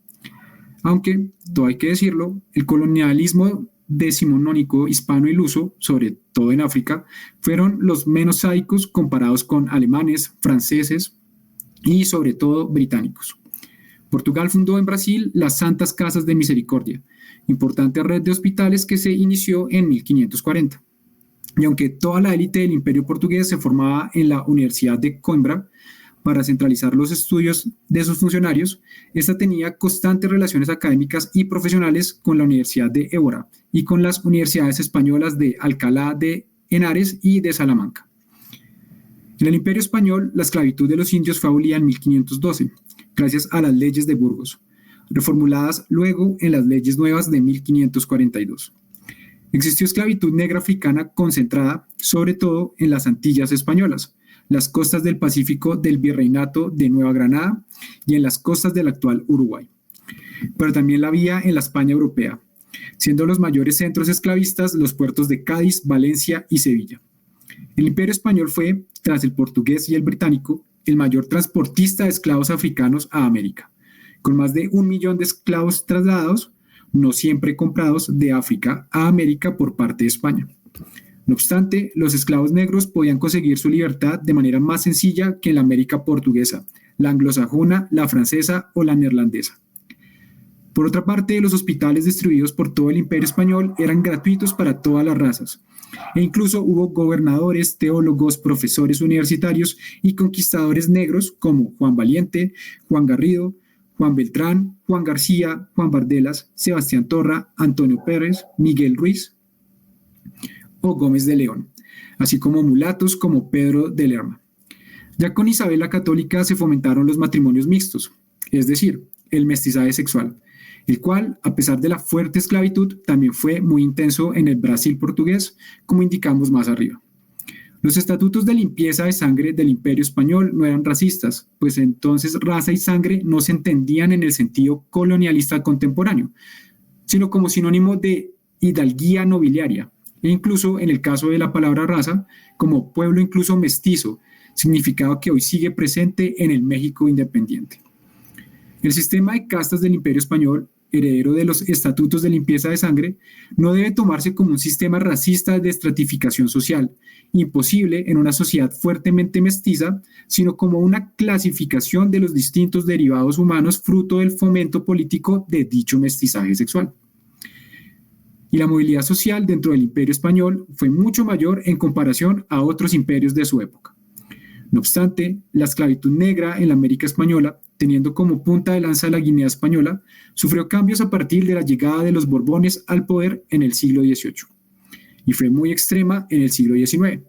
Aunque, todo hay que decirlo, el colonialismo decimonónico hispano y luso, sobre todo en África, fueron los menos sádicos comparados con alemanes, franceses y sobre todo británicos. Portugal fundó en Brasil las Santas Casas de Misericordia, importante red de hospitales que se inició en 1540. Y aunque toda la élite del Imperio portugués se formaba en la Universidad de Coimbra para centralizar los estudios de sus funcionarios, esta tenía constantes relaciones académicas y profesionales con la Universidad de Évora y con las universidades españolas de Alcalá de Henares y de Salamanca. En el Imperio español, la esclavitud de los indios fue abolida en 1512, gracias a las leyes de Burgos, reformuladas luego en las leyes nuevas de 1542. Existió esclavitud negra africana concentrada, sobre todo en las Antillas españolas, las costas del Pacífico del Virreinato de Nueva Granada y en las costas del actual Uruguay. Pero también la había en la España europea, siendo los mayores centros esclavistas los puertos de Cádiz, Valencia y Sevilla. El Imperio español fue, tras el portugués y el británico, el mayor transportista de esclavos africanos a América, con más de 1 millón de esclavos trasladados, no siempre comprados, de África a América por parte de España. No obstante, los esclavos negros podían conseguir su libertad de manera más sencilla que en la América portuguesa, la anglosajona, la francesa o la neerlandesa. Por otra parte, los hospitales distribuidos por todo el Imperio español eran gratuitos para todas las razas, e incluso hubo gobernadores, teólogos, profesores universitarios y conquistadores negros como Juan Valiente, Juan Garrido, Juan Beltrán, Juan García, Juan Bardelas, Sebastián Torra, Antonio Pérez, Miguel Ruiz o Gómez de León, así como mulatos como Pedro de Lerma. Ya con Isabel la Católica se fomentaron los matrimonios mixtos, es decir, el mestizaje sexual, el cual, a pesar de la fuerte esclavitud, también fue muy intenso en el Brasil portugués, como indicamos más arriba. Los estatutos de limpieza de sangre del Imperio español no eran racistas, pues entonces raza y sangre no se entendían en el sentido colonialista contemporáneo, sino como sinónimo de hidalguía nobiliaria, e incluso en el caso de la palabra raza, como pueblo incluso mestizo, significado que hoy sigue presente en el México independiente. El sistema de castas del Imperio Español, heredero de los estatutos de limpieza de sangre, no debe tomarse como un sistema racista de estratificación social, imposible en una sociedad fuertemente mestiza, sino como una clasificación de los distintos derivados humanos fruto del fomento político de dicho mestizaje sexual. Y la movilidad social dentro del Imperio Español fue mucho mayor en comparación a otros imperios de su época. No obstante, la esclavitud negra en la América Española, teniendo como punta de lanza la Guinea Española, sufrió cambios a partir de la llegada de los Borbones al poder en el siglo XVIII, y fue muy extrema en el siglo XIX,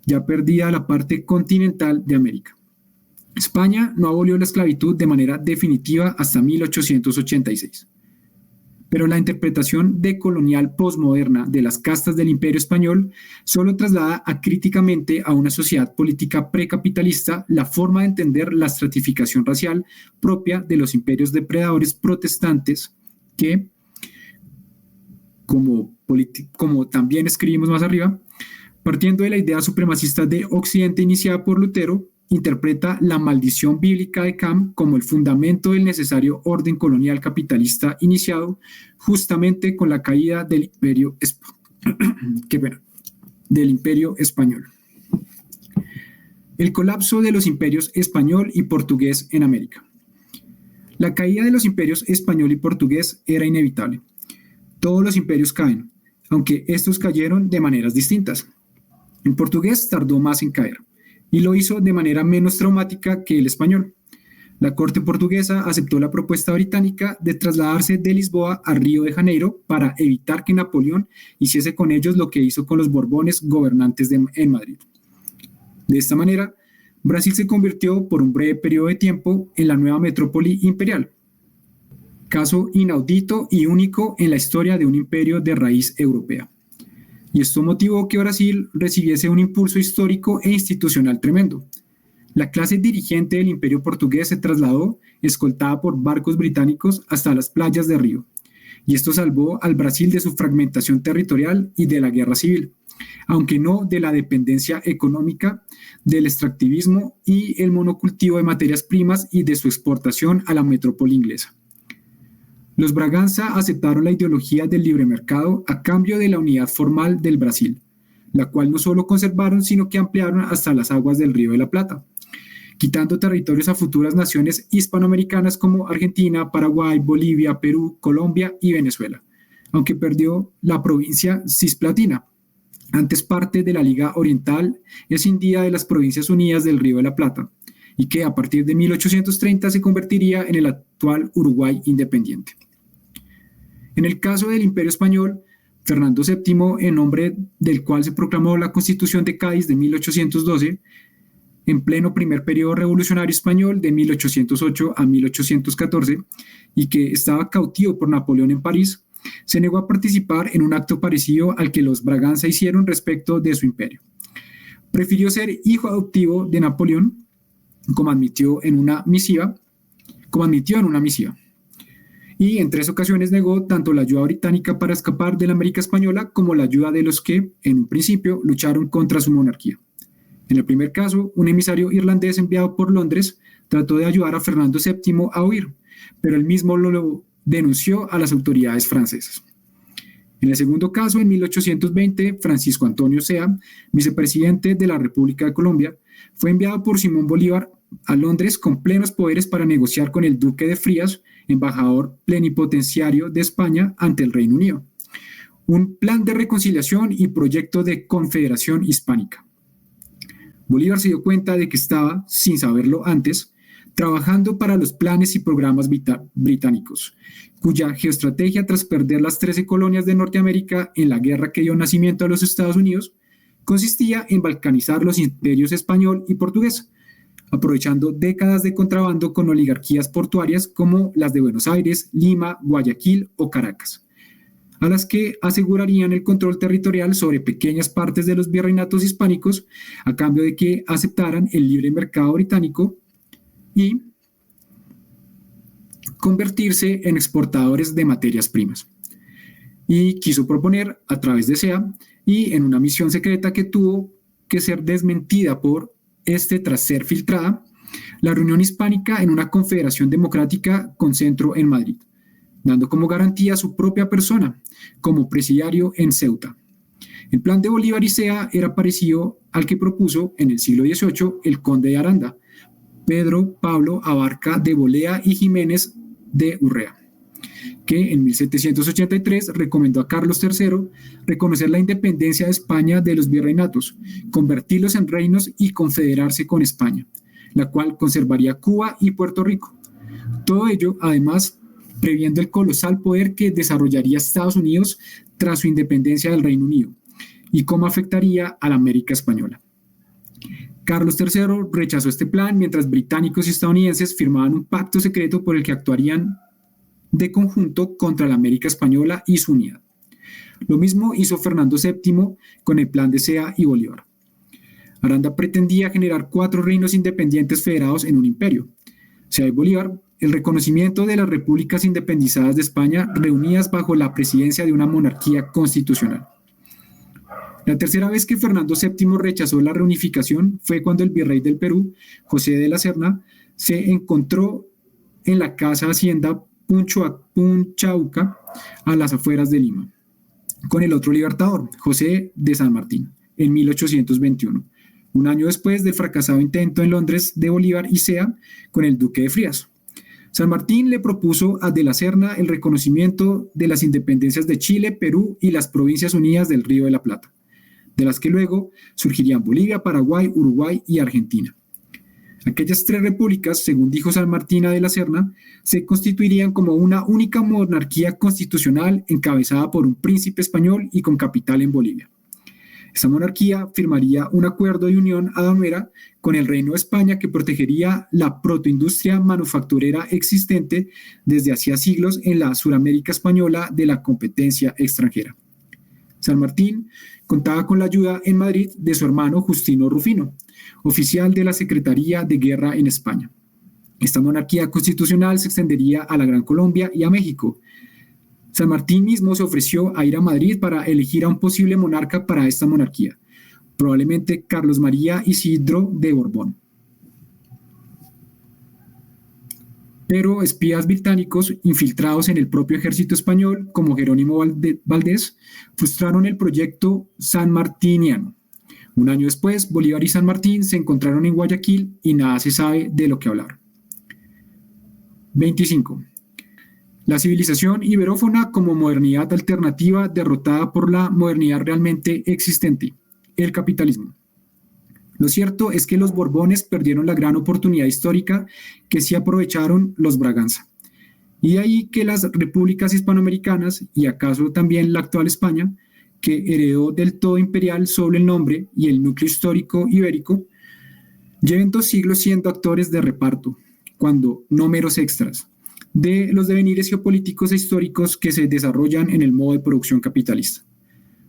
ya perdida la parte continental de América. España no abolió la esclavitud de manera definitiva hasta 1886. Pero la interpretación decolonial posmoderna de las castas del Imperio Español solo traslada acríticamente a una sociedad política precapitalista la forma de entender la estratificación racial propia de los imperios depredadores protestantes que, como también escribimos más arriba, partiendo de la idea supremacista de Occidente iniciada por Lutero, interpreta la maldición bíblica de Cam como el fundamento del necesario orden colonial capitalista iniciado justamente con la caída del Imperio Español. El colapso de los imperios español y portugués en América. La caída de los imperios español y portugués era inevitable. Todos los imperios caen, aunque estos cayeron de maneras distintas. El portugués tardó más en caer, y lo hizo de manera menos traumática que el español. La corte portuguesa aceptó la propuesta británica de trasladarse de Lisboa a Río de Janeiro para evitar que Napoleón hiciese con ellos lo que hizo con los Borbones gobernantes en Madrid. De esta manera, Brasil se convirtió por un breve periodo de tiempo en la nueva metrópoli imperial, caso inaudito y único en la historia de un imperio de raíz europea. Y esto motivó que Brasil recibiese un impulso histórico e institucional tremendo. La clase dirigente del Imperio Portugués se trasladó, escoltada por barcos británicos, hasta las playas de Río, y esto salvó al Brasil de su fragmentación territorial y de la guerra civil, aunque no de la dependencia económica, del extractivismo y el monocultivo de materias primas y de su exportación a la metrópoli inglesa. Los Braganza aceptaron la ideología del libre mercado a cambio de la unidad formal del Brasil, la cual no solo conservaron, sino que ampliaron hasta las aguas del Río de la Plata, quitando territorios a futuras naciones hispanoamericanas como Argentina, Paraguay, Bolivia, Perú, Colombia y Venezuela, aunque perdió la provincia cisplatina, antes parte de la Liga Oriental, escindida de las Provincias Unidas del Río de la Plata, y que a partir de 1830 se convertiría en el actual Uruguay independiente. En el caso del Imperio Español, Fernando VII, en nombre del cual se proclamó la Constitución de Cádiz de 1812, en pleno primer periodo revolucionario español de 1808 a 1814, y que estaba cautivo por Napoleón en París, se negó a participar en un acto parecido al que los Braganza hicieron respecto de su imperio. Prefirió ser hijo adoptivo de Napoleón, como admitió en una misiva, y en 3 ocasiones negó tanto la ayuda británica para escapar de la América Española como la ayuda de los que, en un principio, lucharon contra su monarquía. En el primer caso, un emisario irlandés enviado por Londres trató de ayudar a Fernando VII a huir, pero él mismo lo denunció a las autoridades francesas. En el segundo caso, en 1820, Francisco Antonio Sea, vicepresidente de la República de Colombia, fue enviado por Simón Bolívar a Londres con plenos poderes para negociar con el duque de Frías, embajador plenipotenciario de España ante el Reino Unido, un plan de reconciliación y proyecto de confederación hispánica. Bolívar se dio cuenta de que estaba, sin saberlo antes, trabajando para los planes y programas británicos, cuya geoestrategia tras perder las 13 colonias de Norteamérica en la guerra que dio nacimiento a los Estados Unidos, consistía en balcanizar los imperios español y portugués, aprovechando décadas de contrabando con oligarquías portuarias como las de Buenos Aires, Lima, Guayaquil o Caracas, a las que asegurarían el control territorial sobre pequeñas partes de los virreinatos hispánicos a cambio de que aceptaran el libre mercado británico y convertirse en exportadores de materias primas. y quiso proponer a través de SEA, y en una misión secreta que tuvo que ser desmentida por tras ser filtrada, la reunión hispánica en una confederación democrática con centro en Madrid, dando como garantía su propia persona como presidiario en Ceuta. El plan de Bolívar y SEA era parecido al que propuso en el siglo XVIII el conde de Aranda, Pedro Pablo Abarca de Bolea y Jiménez de Urrea, que en 1783 recomendó a Carlos III reconocer la independencia de España de los virreinatos, convertirlos en reinos y confederarse con España, la cual conservaría Cuba y Puerto Rico. Todo ello, además, previendo el colosal poder que desarrollaría Estados Unidos tras su independencia del Reino Unido y cómo afectaría a la América española. Carlos III rechazó este plan mientras británicos y estadounidenses firmaban un pacto secreto por el que actuarían de conjunto contra la América española y su unidad. Lo mismo hizo Fernando VII con el plan de SEA y Bolívar. Aranda pretendía generar 4 reinos independientes federados en un imperio. SEA y Bolívar, el reconocimiento de las repúblicas independizadas de España reunidas bajo la presidencia de una monarquía constitucional. La tercera vez que Fernando VII rechazó la reunificación fue cuando el virrey del Perú, José de la Serna, se encontró en la casa hacienda Punchauca, a las afueras de Lima, con el otro libertador, José de San Martín, en 1821, un año después del fracasado intento en Londres de Bolívar y SEA con el duque de Frías. San Martín le propuso a de la Serna el reconocimiento de las independencias de Chile, Perú y las Provincias Unidas del Río de la Plata, de las que luego surgirían Bolivia, Paraguay, Uruguay y Argentina. Aquellas 3 repúblicas, según dijo San Martín a de la Serna, se constituirían como una única monarquía constitucional encabezada por un príncipe español y con capital en Bolivia. Esta monarquía firmaría un acuerdo de unión aduanera con el Reino de España que protegería la protoindustria manufacturera existente desde hacía siglos en la Suramérica española de la competencia extranjera. San Martín contaba con la ayuda en Madrid de su hermano Justino Rufino, oficial de la Secretaría de Guerra en España. Esta monarquía constitucional se extendería a la Gran Colombia y a México. San Martín mismo se ofreció a ir a Madrid para elegir a un posible monarca para esta monarquía, probablemente Carlos María Isidro de Borbón. Pero espías británicos infiltrados en el propio ejército español, como Jerónimo Valdés, frustraron el proyecto sanmartiniano. Un año después, Bolívar y San Martín se encontraron en Guayaquil y nada se sabe de lo que hablaron. 25. La civilización iberófona como modernidad alternativa derrotada por la modernidad realmente existente, el capitalismo. Lo cierto es que los Borbones perdieron la gran oportunidad histórica que sí aprovecharon los Braganza. Y de ahí que las repúblicas hispanoamericanas, y acaso también la actual España, que heredó del todo imperial solo el nombre y el núcleo histórico ibérico, lleven 2 siglos siendo actores de reparto, cuando no meros extras, de los devenires geopolíticos e históricos que se desarrollan en el modo de producción capitalista.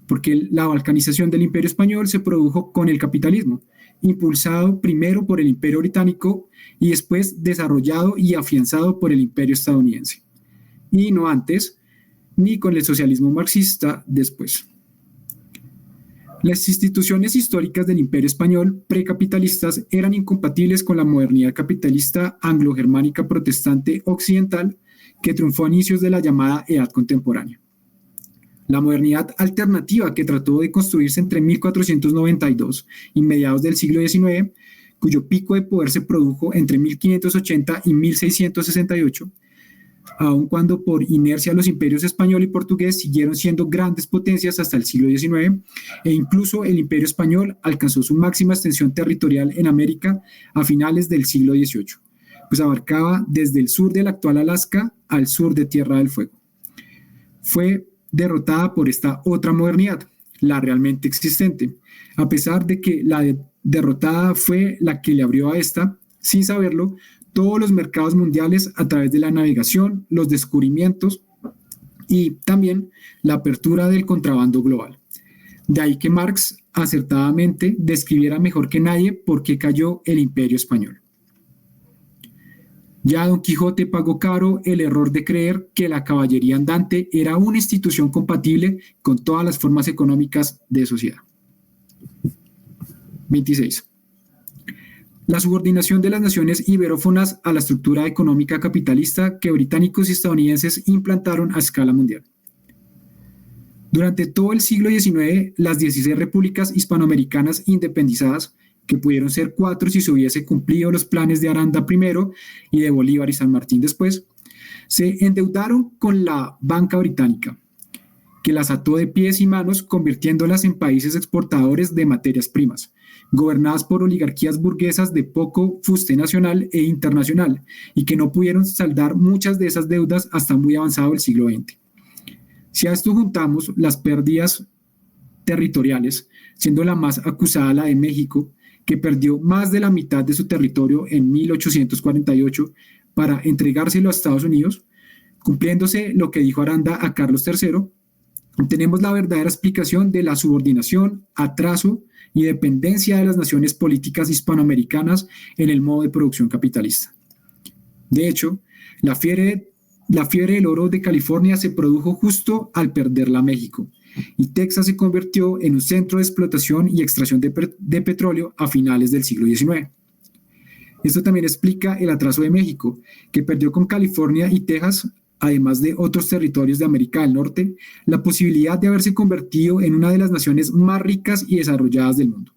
Porque la balcanización del Imperio Español se produjo con el capitalismo, impulsado primero por el Imperio Británico y después desarrollado y afianzado por el Imperio Estadounidense, y no antes, ni con el socialismo marxista después. Las instituciones históricas del Imperio Español precapitalistas eran incompatibles con la modernidad capitalista anglo-germánica protestante occidental que triunfó a inicios de la llamada Edad Contemporánea. La modernidad alternativa que trató de construirse entre 1492 y mediados del siglo XIX, cuyo pico de poder se produjo entre 1580 y 1668, aun cuando por inercia los imperios español y portugués siguieron siendo grandes potencias hasta el siglo XIX, e incluso el Imperio Español alcanzó su máxima extensión territorial en América a finales del siglo XVIII, pues abarcaba desde el sur del actual Alaska al sur de Tierra del Fuego. Fue derrotada por esta otra modernidad, la realmente existente, a pesar de que la derrotada fue la que le abrió a esta, sin saberlo, todos los mercados mundiales a través de la navegación, los descubrimientos y también la apertura del contrabando global. De ahí que Marx acertadamente describiera mejor que nadie por qué cayó el Imperio Español. Ya Don Quijote pagó caro el error de creer que la caballería andante era una institución compatible con todas las formas económicas de sociedad. 26. La subordinación de las naciones iberófonas a la estructura económica capitalista que británicos y estadounidenses implantaron a escala mundial. Durante todo el siglo XIX, las 16 repúblicas hispanoamericanas independizadas, que pudieron ser 4 si se hubiese cumplido los planes de Aranda primero y de Bolívar y San Martín después, se endeudaron con la banca británica, que las ató de pies y manos, convirtiéndolas en países exportadores de materias primas, gobernadas por oligarquías burguesas de poco fuste nacional e internacional, y que no pudieron saldar muchas de esas deudas hasta muy avanzado el siglo XX. Si a esto juntamos las pérdidas territoriales, siendo la más acusada la de México, que perdió más de la mitad de su territorio en 1848 para entregárselo a Estados Unidos, cumpliéndose lo que dijo Aranda a Carlos III, tenemos la verdadera explicación de la subordinación, atraso y dependencia de las naciones políticas hispanoamericanas en el modo de producción capitalista. De hecho, la fiebre del oro de California se produjo justo al perderla México, y Texas se convirtió en un centro de explotación y extracción de petróleo a finales del siglo XIX. Esto también explica el atraso de México, que perdió con California y Texas, además de otros territorios de América del Norte, la posibilidad de haberse convertido en una de las naciones más ricas y desarrolladas del mundo.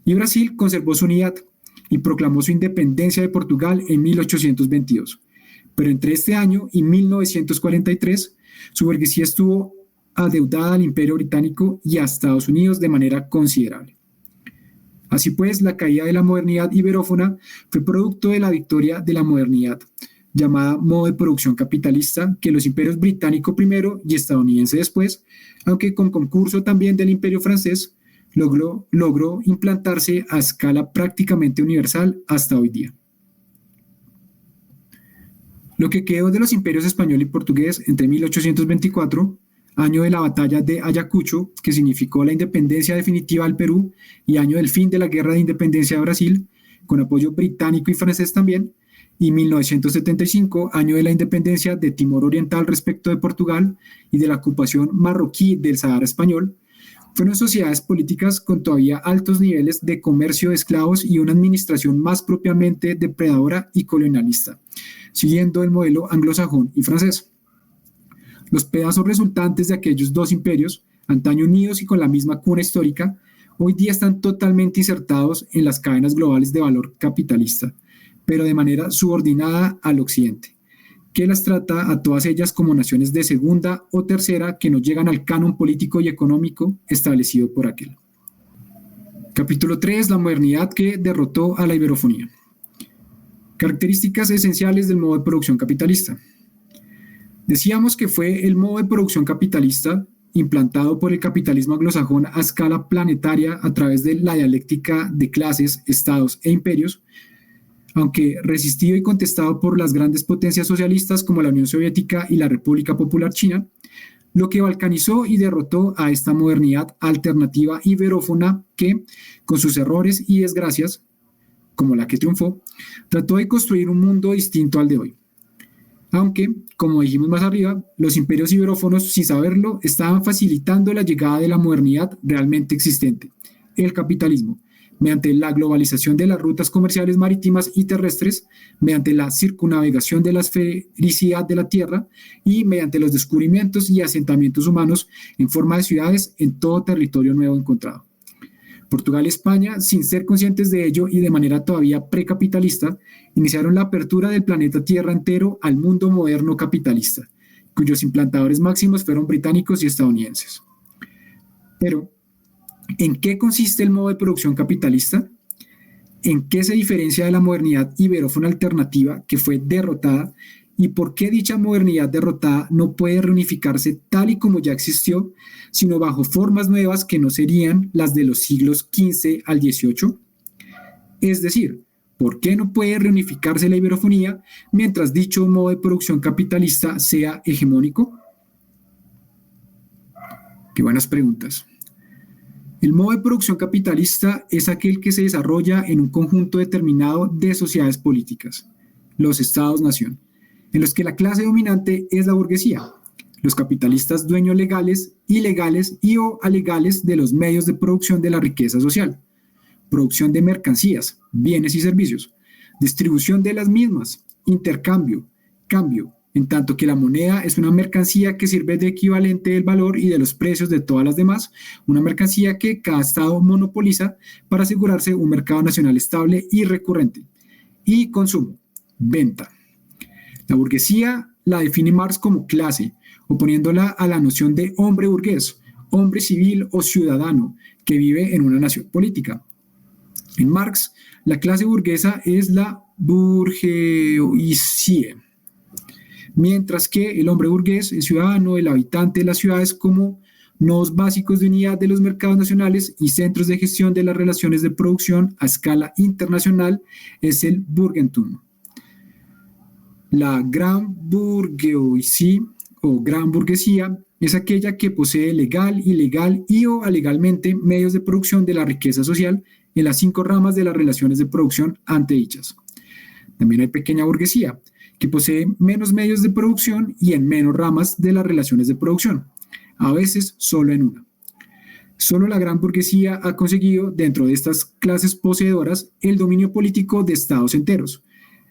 Y Brasil conservó su unidad y proclamó su independencia de Portugal en 1822. Pero entre este año y 1943, su burguesía estuvo adeudada al Imperio Británico y a Estados Unidos de manera considerable. Así pues, la caída de la modernidad iberófona fue producto de la victoria de la modernidad, llamada modo de producción capitalista, que los imperios británico primero y estadounidense después, aunque con concurso también del imperio francés, logró implantarse a escala prácticamente universal hasta hoy día. Lo que quedó de los imperios español y portugués entre 1824, año de la batalla de Ayacucho, que significó la independencia definitiva del Perú, y año del fin de la guerra de independencia de Brasil, con apoyo británico y francés también, y 1975, año de la independencia de Timor Oriental respecto de Portugal y de la ocupación marroquí del Sahara español, fueron sociedades políticas con todavía altos niveles de comercio de esclavos y una administración más propiamente depredadora y colonialista, siguiendo el modelo anglosajón y francés. Los pedazos resultantes de aquellos dos imperios, antaño unidos y con la misma cuna histórica, hoy día están totalmente insertados en las cadenas globales de valor capitalista, pero de manera subordinada al Occidente, que las trata a todas ellas como naciones de segunda o tercera que no llegan al canon político y económico establecido por aquel. Capítulo 3. La modernidad que derrotó a la iberofonía. Características esenciales del modo de producción capitalista. Decíamos que fue el modo de producción capitalista implantado por el capitalismo anglosajón a escala planetaria a través de la dialéctica de clases, estados e imperios, aunque resistido y contestado por las grandes potencias socialistas como la Unión Soviética y la República Popular China, lo que balcanizó y derrotó a esta modernidad alternativa iberófona que, con sus errores y desgracias, como la que triunfó, trató de construir un mundo distinto al de hoy. Aunque, como dijimos más arriba, los imperios iberófonos, sin saberlo, estaban facilitando la llegada de la modernidad realmente existente, el capitalismo, mediante la globalización de las rutas comerciales marítimas y terrestres, mediante la circunnavegación de la esfericidad de la Tierra y mediante los descubrimientos y asentamientos humanos en forma de ciudades en todo territorio nuevo encontrado. Portugal y España, sin ser conscientes de ello y de manera todavía precapitalista, iniciaron la apertura del planeta Tierra entero al mundo moderno capitalista, cuyos implantadores máximos fueron británicos y estadounidenses. Pero, ¿en qué consiste el modo de producción capitalista? ¿En qué se diferencia de la modernidad iberófona alternativa que fue derrotada? ¿Y por qué dicha modernidad derrotada no puede reunificarse tal y como ya existió, sino bajo formas nuevas que no serían las de los siglos XV al XVIII? Es decir, ¿por qué no puede reunificarse la iberofonía mientras dicho modo de producción capitalista sea hegemónico? Qué buenas preguntas. El modo de producción capitalista es aquel que se desarrolla en un conjunto determinado de sociedades políticas, los estados-nación, en los que la clase dominante es la burguesía, los capitalistas dueños legales, ilegales y o alegales de los medios de producción de la riqueza social, producción de mercancías, bienes y servicios, distribución de las mismas, intercambio, cambio, en tanto que la moneda es una mercancía que sirve de equivalente del valor y de los precios de todas las demás, una mercancía que cada estado monopoliza para asegurarse un mercado nacional estable y recurrente. Y consumo, venta. La burguesía la define Marx como clase, oponiéndola a la noción de hombre burgués, hombre civil o ciudadano que vive en una nación política. En Marx, la clase burguesa es la bourgeoisie, mientras que el hombre burgués, el ciudadano, el habitante de las ciudades como nodos básicos de unidad de los mercados nacionales y centros de gestión de las relaciones de producción a escala internacional, es el Burgentum. La gran bourgeoisie o gran burguesía es aquella que posee legal, ilegal y o alegalmente medios de producción de la riqueza social en las 5 ramas de las relaciones de producción antedichas. También hay pequeña burguesía, que posee menos medios de producción y en menos ramas de las relaciones de producción, a veces solo en una. Solo la gran burguesía ha conseguido, dentro de estas clases poseedoras, el dominio político de estados enteros,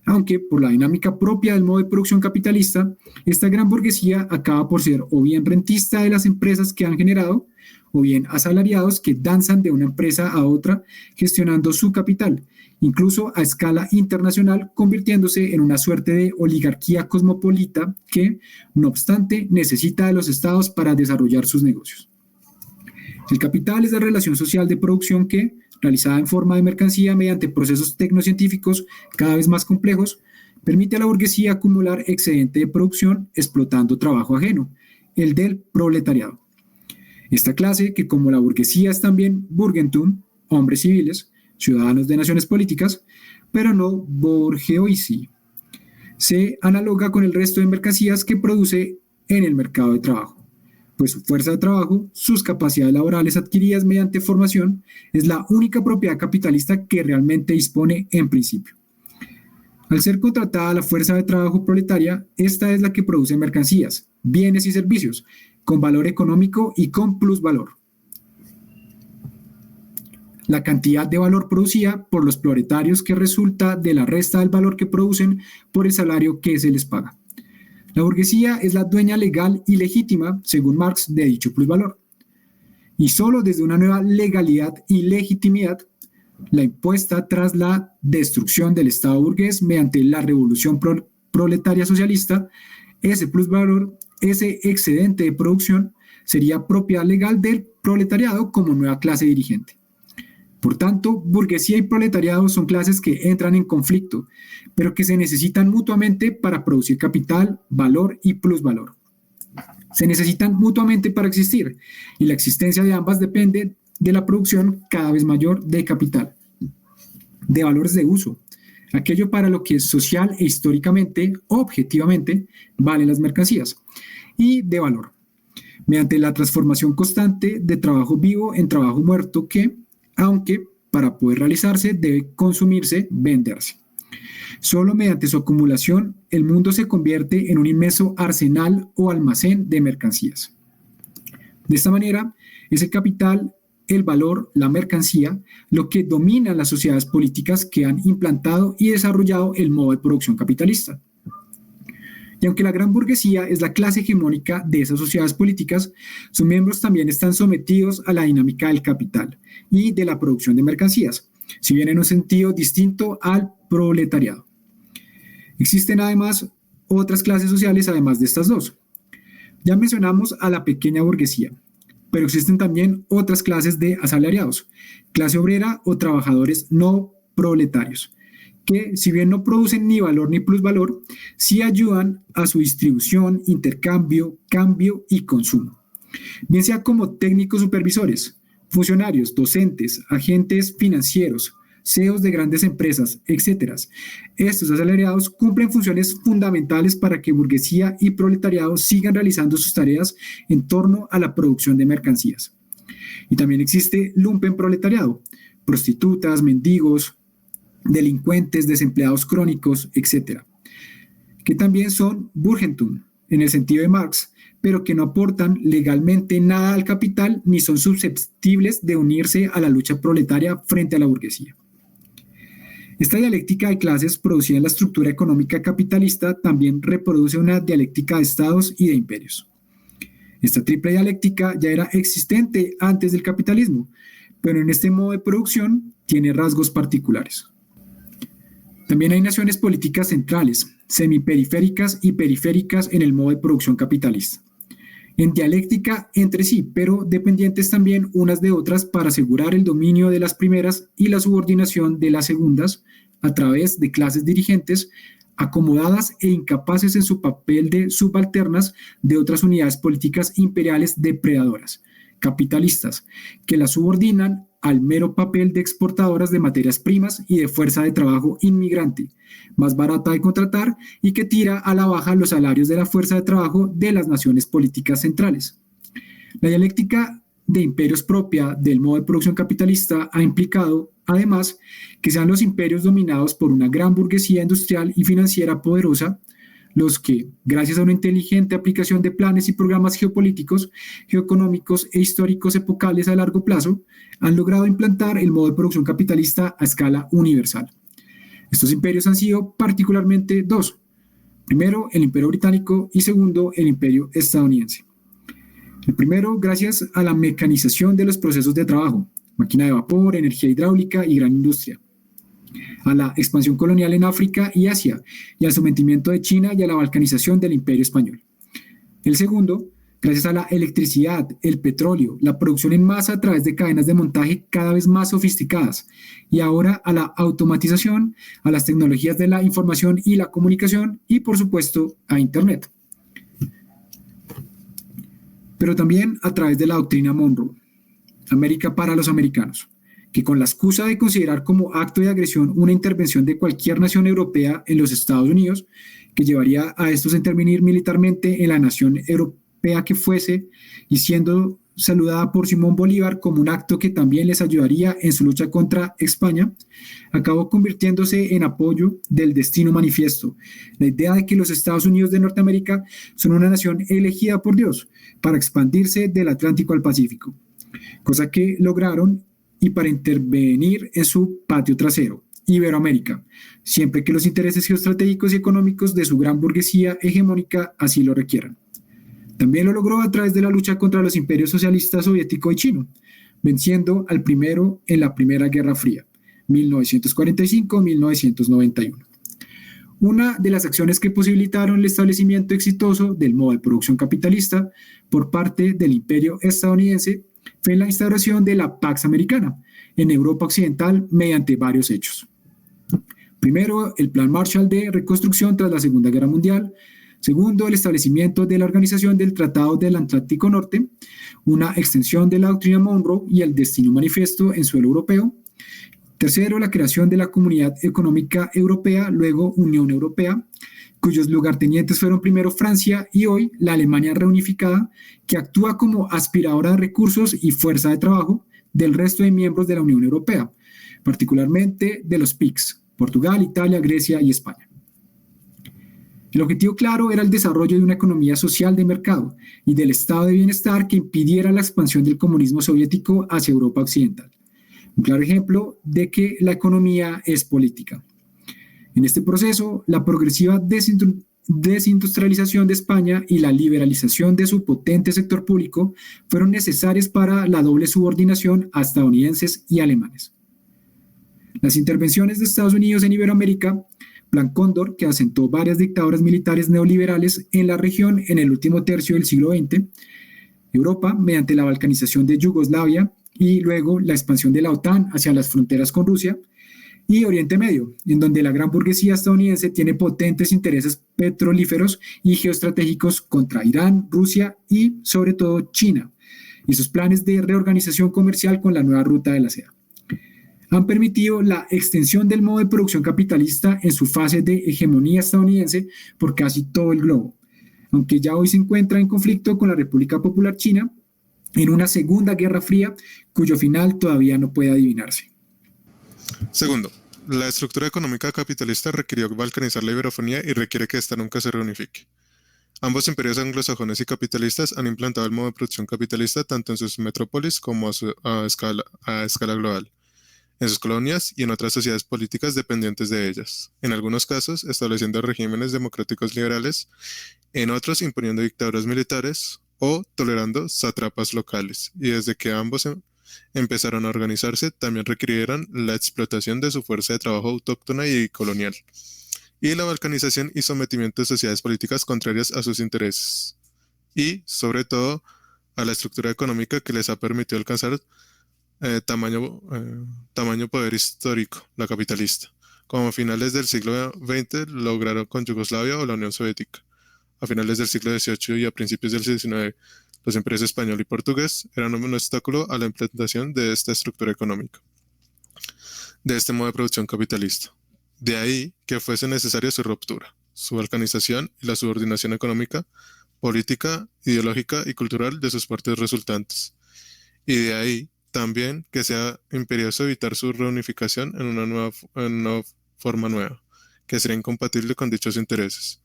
aunque por la dinámica propia del modo de producción capitalista, esta gran burguesía acaba por ser o bien rentista de las empresas que han generado, o bien asalariados que danzan de una empresa a otra gestionando su capital, incluso a escala internacional, convirtiéndose en una suerte de oligarquía cosmopolita que, no obstante, necesita de los estados para desarrollar sus negocios. El capital es la relación social de producción que, realizada en forma de mercancía mediante procesos tecnocientíficos cada vez más complejos, permite a la burguesía acumular excedente de producción explotando trabajo ajeno, el del proletariado. Esta clase, que como la burguesía es también Burgentum, hombres civiles, ciudadanos de naciones políticas, pero no bourgeoisie, se analoga con el resto de mercancías que produce en el mercado de trabajo, pues su fuerza de trabajo, sus capacidades laborales adquiridas mediante formación, es la única propiedad capitalista que realmente dispone en principio. Al ser contratada la fuerza de trabajo proletaria, esta es la que produce mercancías, bienes y servicios, con valor económico y con plusvalor. La cantidad de valor producida por los proletarios que resulta de la resta del valor que producen por el salario que se les paga. La burguesía es la dueña legal y legítima, según Marx, de dicho plusvalor. Y solo desde una nueva legalidad y legitimidad, la impuesta tras la destrucción del Estado burgués mediante la revolución proletaria socialista, ese plusvalor, ese excedente de producción, sería propiedad legal del proletariado como nueva clase dirigente. Por tanto, burguesía y proletariado son clases que entran en conflicto, pero que se necesitan mutuamente para producir capital, valor y plusvalor. Se necesitan mutuamente para existir, y la existencia de ambas depende de la producción cada vez mayor de capital, de valores de uso, aquello para lo que social e históricamente, objetivamente, valen las mercancías, y de valor, mediante la transformación constante de trabajo vivo en trabajo muerto que, aunque para poder realizarse debe consumirse, venderse. Solo mediante su acumulación, el mundo se convierte en un inmenso arsenal o almacén de mercancías. De esta manera, es el capital, el valor, la mercancía, lo que domina las sociedades políticas que han implantado y desarrollado el modo de producción capitalista. Y aunque la gran burguesía es la clase hegemónica de esas sociedades políticas, sus miembros también están sometidos a la dinámica del capital y de la producción de mercancías, si bien en un sentido distinto al proletariado. Existen además otras clases sociales además de estas dos. Ya mencionamos a la pequeña burguesía, pero existen también otras clases de asalariados, clase obrera o trabajadores no proletarios, que si bien no producen ni valor ni plusvalor, sí ayudan a su distribución, intercambio, cambio y consumo. Bien sea como técnicos supervisores, funcionarios, docentes, agentes financieros, CEOs de grandes empresas, etc. Estos asalariados cumplen funciones fundamentales para que burguesía y proletariado sigan realizando sus tareas en torno a la producción de mercancías. Y también existe lumpenproletariado, prostitutas, mendigos, delincuentes, desempleados crónicos, etc. que también son Burgentum, en el sentido de Marx, pero que no aportan legalmente nada al capital ni son susceptibles de unirse a la lucha proletaria frente a la burguesía. Esta dialéctica de clases producida en la estructura económica capitalista también reproduce una dialéctica de estados y de imperios. Esta triple dialéctica ya era existente antes del capitalismo, pero en este modo de producción tiene rasgos particulares. También hay naciones políticas centrales, semiperiféricas y periféricas en el modo de producción capitalista, en dialéctica entre sí, pero dependientes también unas de otras para asegurar el dominio de las primeras y la subordinación de las segundas a través de clases dirigentes acomodadas e incapaces en su papel de subalternas de otras unidades políticas imperiales depredadoras, capitalistas, que las subordinan al mero papel de exportadoras de materias primas y de fuerza de trabajo inmigrante, más barata de contratar y que tira a la baja los salarios de la fuerza de trabajo de las naciones políticas centrales. La dialéctica de imperios propia del modo de producción capitalista ha implicado, además, que sean los imperios dominados por una gran burguesía industrial y financiera poderosa los que, gracias a una inteligente aplicación de planes y programas geopolíticos, geoeconómicos e históricos epocales a largo plazo, han logrado implantar el modo de producción capitalista a escala universal. Estos imperios han sido particularmente dos. Primero, el Imperio Británico y segundo, el Imperio Estadounidense. El primero, gracias a la mecanización de los procesos de trabajo, máquina de vapor, energía hidráulica y gran industria. A la expansión colonial en África y Asia y al sometimiento de China y a la balcanización del Imperio Español. El segundo, gracias a la electricidad, el petróleo, la producción en masa a través de cadenas de montaje cada vez más sofisticadas y ahora a la automatización, a las tecnologías de la información y la comunicación y, por supuesto, a Internet. Pero también a través de la doctrina Monroe, América para los americanos, que con la excusa de considerar como acto de agresión una intervención de cualquier nación europea en los Estados Unidos, que llevaría a estos a intervenir militarmente en la nación europea que fuese, y siendo saludada por Simón Bolívar como un acto que también les ayudaría en su lucha contra España, acabó convirtiéndose en apoyo del destino manifiesto, la idea de que los Estados Unidos de Norteamérica son una nación elegida por Dios para expandirse del Atlántico al Pacífico, cosa que lograron y para intervenir en su patio trasero, Iberoamérica, siempre que los intereses geoestratégicos y económicos de su gran burguesía hegemónica así lo requieran. También lo logró a través de la lucha contra los imperios socialistas soviético y chino, venciendo al primero en la Primera Guerra Fría, 1945-1991. Una de las acciones que posibilitaron el establecimiento exitoso del modo de producción capitalista por parte del imperio estadounidense fue la instauración de la Pax Americana en Europa Occidental mediante varios hechos. Primero, el Plan Marshall de reconstrucción tras la Segunda Guerra Mundial. Segundo, el establecimiento de la Organización del Tratado del Atlántico Norte, una extensión de la doctrina Monroe y el destino manifiesto en suelo europeo. Tercero, la creación de la Comunidad Económica Europea, luego Unión Europea, cuyos lugartenientes fueron primero Francia y hoy la Alemania reunificada, que actúa como aspiradora de recursos y fuerza de trabajo del resto de miembros de la Unión Europea, particularmente de los PIGS, Portugal, Italia, Grecia y España. El objetivo claro era el desarrollo de una economía social de mercado y del estado de bienestar que impidiera la expansión del comunismo soviético hacia Europa Occidental. Un claro ejemplo de que la economía es política. En este proceso, la progresiva desindustrialización de España y la liberalización de su potente sector público fueron necesarias para la doble subordinación a estadounidenses y alemanes. Las intervenciones de Estados Unidos en Iberoamérica, Plan Cóndor, que asentó varias dictaduras militares neoliberales en la región en el último tercio del siglo XX, Europa, mediante la balcanización de Yugoslavia y luego la expansión de la OTAN hacia las fronteras con Rusia, y Oriente Medio, en donde la gran burguesía estadounidense tiene potentes intereses petrolíferos y geoestratégicos contra Irán, Rusia y, sobre todo, China, y sus planes de reorganización comercial con la nueva ruta de la seda. Han permitido la extensión del modo de producción capitalista en su fase de hegemonía estadounidense por casi todo el globo, aunque ya hoy se encuentra en conflicto con la República Popular China en una segunda guerra fría cuyo final todavía no puede adivinarse. Segundo, La estructura económica capitalista requirió balcanizar la iberofonía y requiere que ésta nunca se reunifique. Ambos imperios anglosajones y capitalistas han implantado el modo de producción capitalista tanto en sus metrópolis como a escala global, en sus colonias y en otras sociedades políticas dependientes de ellas, en algunos casos estableciendo regímenes democráticos liberales, en otros imponiendo dictaduras militares o tolerando sátrapas locales, y desde que ambos empezaron a organizarse, también requirieron la explotación de su fuerza de trabajo autóctona y colonial, y la balcanización y sometimiento de sociedades políticas contrarias a sus intereses, y, sobre todo, a la estructura económica que les ha permitido alcanzar tamaño poder histórico, la capitalista, como a finales del siglo XX lograron con Yugoslavia o la Unión Soviética. A finales del siglo XVIII y a principios del XIX, los imperios español y portugués eran un obstáculo a la implantación de esta estructura económica, de este modo de producción capitalista. De ahí que fuese necesaria su ruptura, su balcanización y la subordinación económica, política, ideológica y cultural de sus partes resultantes. Y de ahí también que sea imperioso evitar su reunificación en una forma nueva, que sería incompatible con dichos intereses.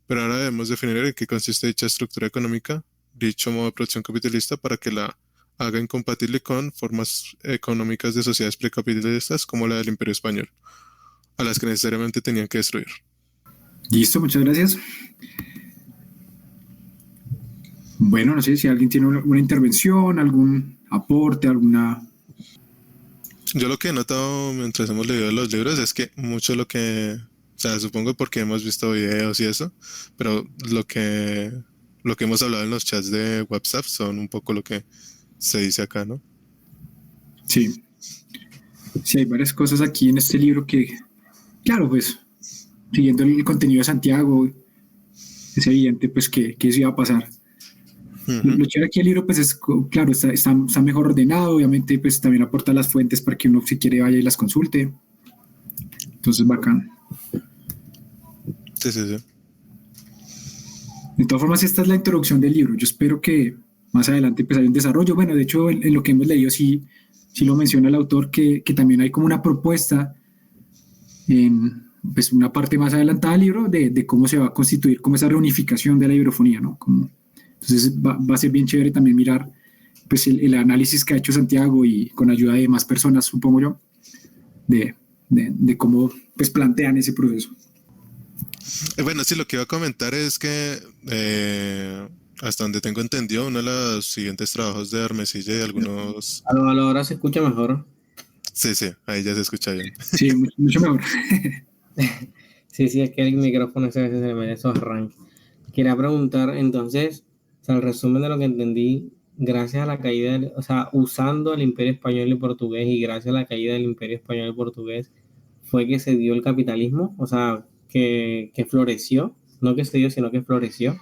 Pero ahora debemos definir en qué consiste dicha estructura económica, dicho modo de producción capitalista, para que la haga incompatible con formas económicas de sociedades precapitalistas como la del Imperio Español, a las que necesariamente tenían que destruir. Listo, muchas gracias. Bueno, no sé si alguien tiene una intervención, algún aporte, alguna... Yo lo que he notado mientras hemos leído los libros es que mucho lo que, o sea, supongo porque hemos visto videos y eso, pero lo que hemos hablado en los chats de WhatsApp son un poco lo que se dice acá, ¿no? Sí. Sí, hay varias cosas aquí en este libro que, claro, pues, siguiendo el contenido de Santiago, es evidente, pues, que eso iba a pasar. Lo chévere aquí el libro, pues, es, claro, está mejor ordenado, obviamente, pues, también aporta las fuentes para que uno, si quiere, vaya y las consulte. Entonces, bacán. Sí. De todas formas, esta es la introducción del libro. Yo espero que más adelante pues haya un desarrollo. Bueno, de hecho, en lo que hemos leído sí lo menciona el autor, que también hay como una propuesta en pues, una parte más adelantada del libro de cómo se va a constituir como esa reunificación de la iberofonía, ¿no? Entonces va a ser bien chévere también mirar pues, el análisis que ha hecho Santiago y con ayuda de más personas, supongo yo, de cómo pues, plantean ese proceso. Bueno, sí, lo que iba a comentar es que hasta donde tengo entendido, uno de los siguientes trabajos de Hermesilla y de algunos... Ahora se escucha mejor. Sí, ahí ya se escucha bien. Sí, mucho mejor. Sí, es que el micrófono ese a veces se le me esos arranques. Quería preguntar, entonces, o sea, el resumen de lo que entendí, gracias a la caída, o sea, usando el Imperio Español y Portugués y gracias a la caída del Imperio Español y Portugués, fue que se dio el capitalismo, o sea, que floreció, no que se dio, sino que floreció.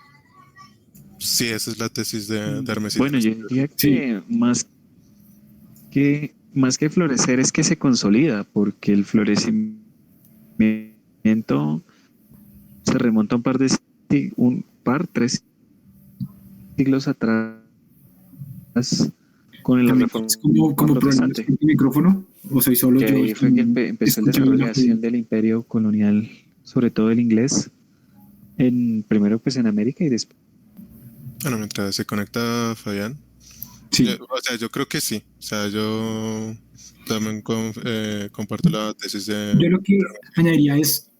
Sí, esa es la tesis de Hermesilla. Bueno, yo diría que más que florecer es que se consolida, porque el florecimiento se remonta tres siglos atrás con la reforma protestante. ¿El micrófono? ¿O soy solo yo? Que fue que empezó el desarrollo del imperio colonial, sobre todo el inglés, primero pues en América y después. Bueno, mientras se conecta Fabián. Sí. Yo creo que sí. O sea, yo también comparto la tesis de... Yo lo que añadiría es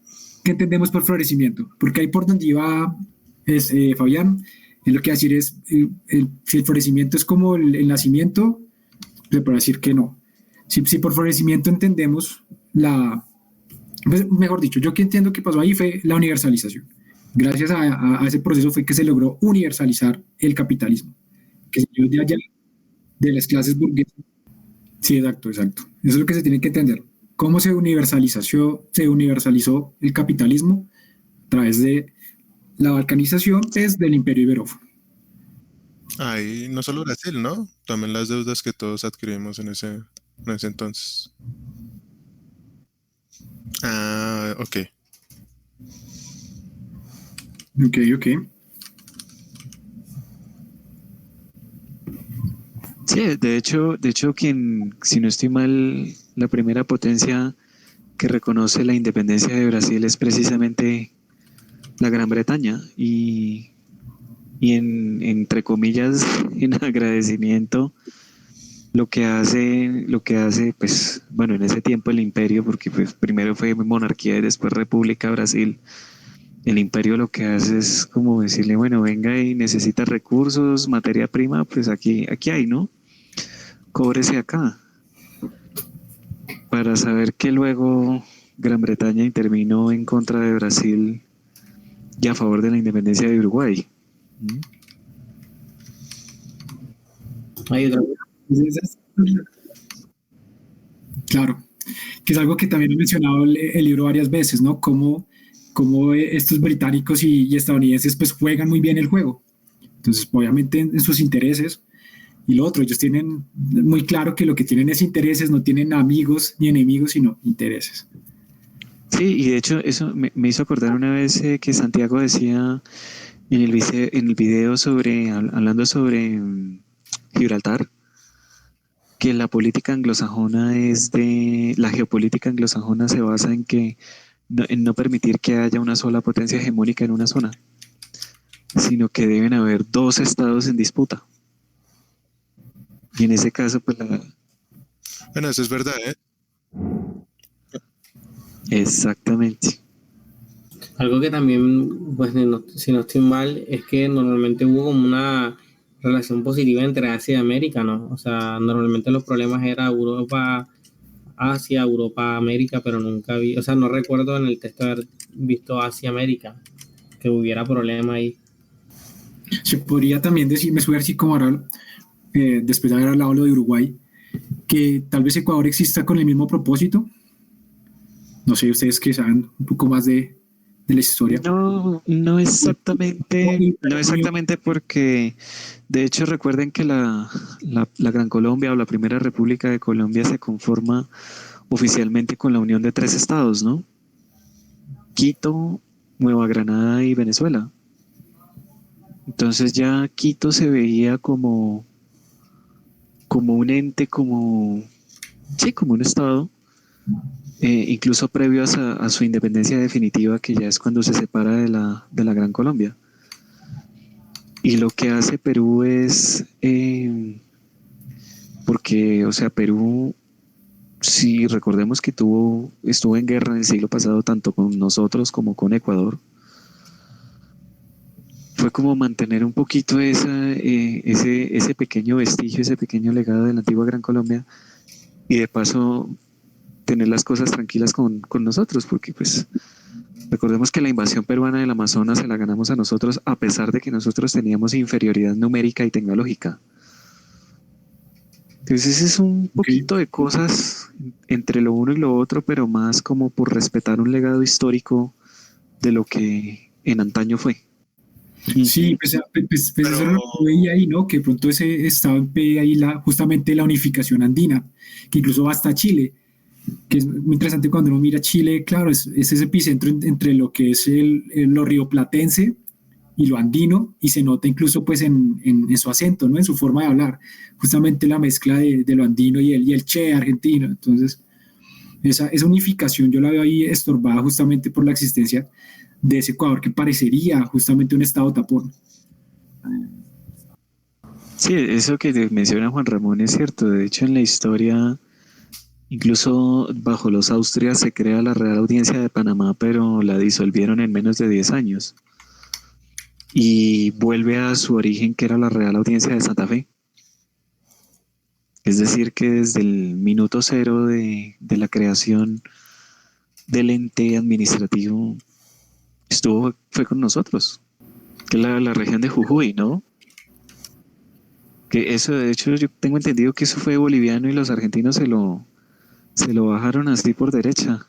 que entendemos por florecimiento, porque ahí por donde iba Fabián, es lo que decir es, si el florecimiento es como el nacimiento, se puede decir que no. Si por florecimiento entendemos pues, mejor dicho, yo que entiendo que pasó ahí fue la universalización. Gracias a ese proceso fue que se logró universalizar el capitalismo, que se dio de allá, de las clases burguesas. Sí, exacto. Eso es lo que se tiene que entender. ¿Cómo se universalizó el capitalismo? A través de la balcanización del Imperio Iberófono. Ahí no solo Brasil, ¿no? También las deudas que todos adquirimos en ese entonces. Ah, ok. Ok. Sí, de hecho, quien, si no estoy mal, la primera potencia que reconoce la independencia de Brasil es precisamente la Gran Bretaña y entre comillas, en agradecimiento, lo que hace, pues, bueno, en ese tiempo el imperio, porque pues, primero fue monarquía y después república Brasil, el imperio lo que hace es como decirle, bueno, venga y necesita recursos, materia prima, pues aquí hay, ¿no? Cóbrese acá, para saber que luego Gran Bretaña intervino en contra de Brasil y a favor de la independencia de Uruguay. Hay otra. Entonces, claro, que es algo que también he mencionado el libro varias veces, ¿no? Cómo estos británicos y estadounidenses pues juegan muy bien el juego. Entonces, obviamente en sus intereses y lo otro, ellos tienen muy claro que lo que tienen es intereses, no tienen amigos ni enemigos, sino intereses. Sí, y de hecho eso me hizo acordar una vez que Santiago decía en el video hablando sobre Gibraltar, que la geopolítica anglosajona se basa en no permitir que haya una sola potencia hegemónica en una zona, sino que deben haber dos estados en disputa. Y en ese caso, pues Bueno, eso es verdad, ¿eh? exactamente. Algo que también, pues, si no estoy mal, es que normalmente hubo como una relación positiva entre Asia y América, ¿no? O sea, normalmente los problemas era Europa, Asia, Europa, América, pero nunca vi, o sea, no recuerdo en el texto haber visto Asia, América, que hubiera problema ahí. Se podría también decir, me suena así como ahora, después de haber hablado lo de Uruguay, que tal vez Ecuador exista con el mismo propósito. No sé, ustedes que saben un poco más de la historia. No exactamente porque de hecho recuerden que la Gran Colombia o la Primera República de Colombia se conforma oficialmente con la unión de tres estados, ¿no? Quito, Nueva Granada y Venezuela. Entonces ya Quito se veía como un ente, sí, como un estado, incluso previo a su independencia definitiva, que ya es cuando se separa de la Gran Colombia. Y lo que hace Perú es, porque, o sea, Perú, si recordemos que estuvo en guerra en el siglo pasado tanto con nosotros como con Ecuador, fue como mantener un poquito ese pequeño vestigio, ese pequeño legado de la antigua Gran Colombia y de paso tener las cosas tranquilas con nosotros, porque pues recordemos que la invasión peruana del Amazonas se la ganamos a nosotros a pesar de que nosotros teníamos inferioridad numérica y tecnológica. Entonces es un poquito de cosas entre lo uno y lo otro, pero más como por respetar un legado histórico de lo que en antaño fue. Sí, pues eso es lo que veía ahí, ¿no? Que pronto ese estaba en P ahí justamente la unificación andina, que incluso va hasta Chile, que es muy interesante cuando uno mira Chile, claro, es ese epicentro entre lo que es lo rioplatense y lo andino, y se nota incluso pues en su acento, ¿no? En su forma de hablar, justamente la mezcla de lo andino y el che argentino. Entonces, esa unificación yo la veo ahí estorbada justamente por la existencia de ese Ecuador que parecería justamente un estado tapón. Sí, eso que menciona Juan Ramón es cierto. De hecho, en la historia, incluso bajo los Austrias se crea la Real Audiencia de Panamá, pero la disolvieron en menos de 10 años. Y vuelve a su origen, que era la Real Audiencia de Santa Fe. Es decir, que desde el minuto cero de la creación del ente administrativo fue con nosotros, que es la región de Jujuy, ¿no? Que eso, de hecho, yo tengo entendido que eso fue boliviano y los argentinos se lo bajaron así por derecha.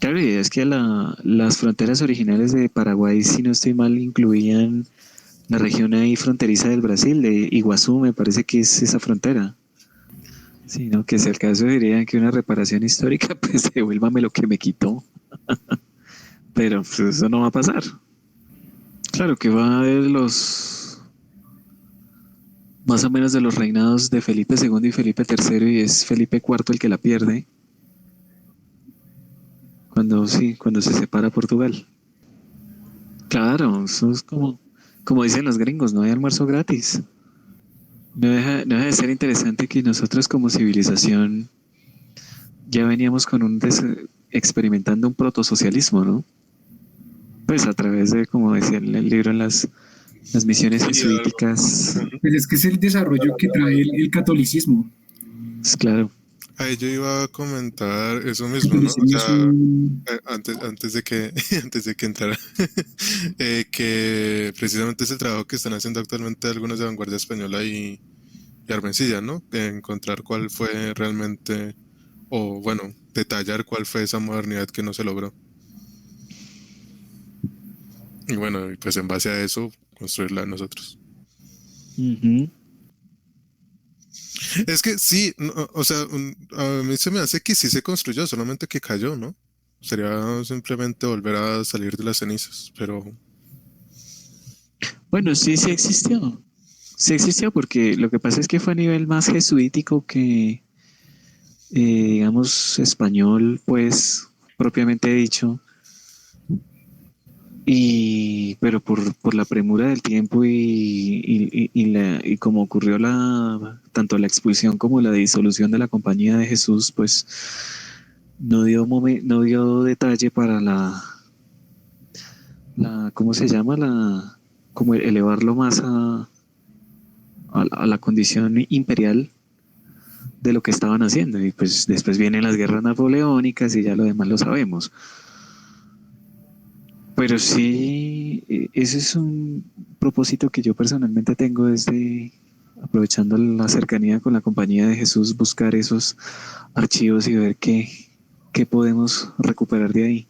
Claro, y es que las fronteras originales de Paraguay, si no estoy mal, incluían la región ahí fronteriza del Brasil, de Iguazú, me parece que es esa frontera. Sí, ¿no? Que si al caso dirían que una reparación histórica, pues devuélvame lo que me quitó. Pero pues, eso no va a pasar. Claro que va a haber más o menos de los reinados de Felipe II y Felipe III y es Felipe IV el que la pierde. cuando se separa Portugal. Claro, eso es como dicen los gringos, no hay almuerzo gratis. No deja de ser interesante que nosotros como civilización ya veníamos experimentando un protosocialismo, ¿no? Pues a través de, como decía el libro, las misiones jesuíticas. Pues es que es el desarrollo que trae el catolicismo. Pues claro. Ahí yo iba a comentar eso El mismo, ¿no? O catolicismo es sea, un... antes de que, antes de que entrara, que precisamente ese trabajo que están haciendo actualmente algunos de Vanguardia Española y Armencilla, ¿no? De encontrar cuál fue realmente, o bueno, detallar cuál fue esa modernidad que no se logró. Y bueno, y pues en base a eso, construirla nosotros. Ujú. Es que sí, o sea, a mí se me hace que sí se construyó, solamente que cayó, ¿no? Sería simplemente volver a salir de las cenizas, pero Bueno, sí existió. Sí existió porque lo que pasa es que fue a nivel más jesuítico que, digamos, español, pues, propiamente dicho. Pero por la premura del tiempo y como ocurrió tanto la expulsión como la disolución de la Compañía de Jesús, pues no dio detalle para ¿cómo se llama? Como elevarlo más a la condición imperial de lo que estaban haciendo. Y pues después vienen las guerras napoleónicas y ya lo demás lo sabemos. Pero sí, ese es un propósito que yo personalmente tengo desde, aprovechando la cercanía con la Compañía de Jesús, buscar esos archivos y ver qué podemos recuperar de ahí.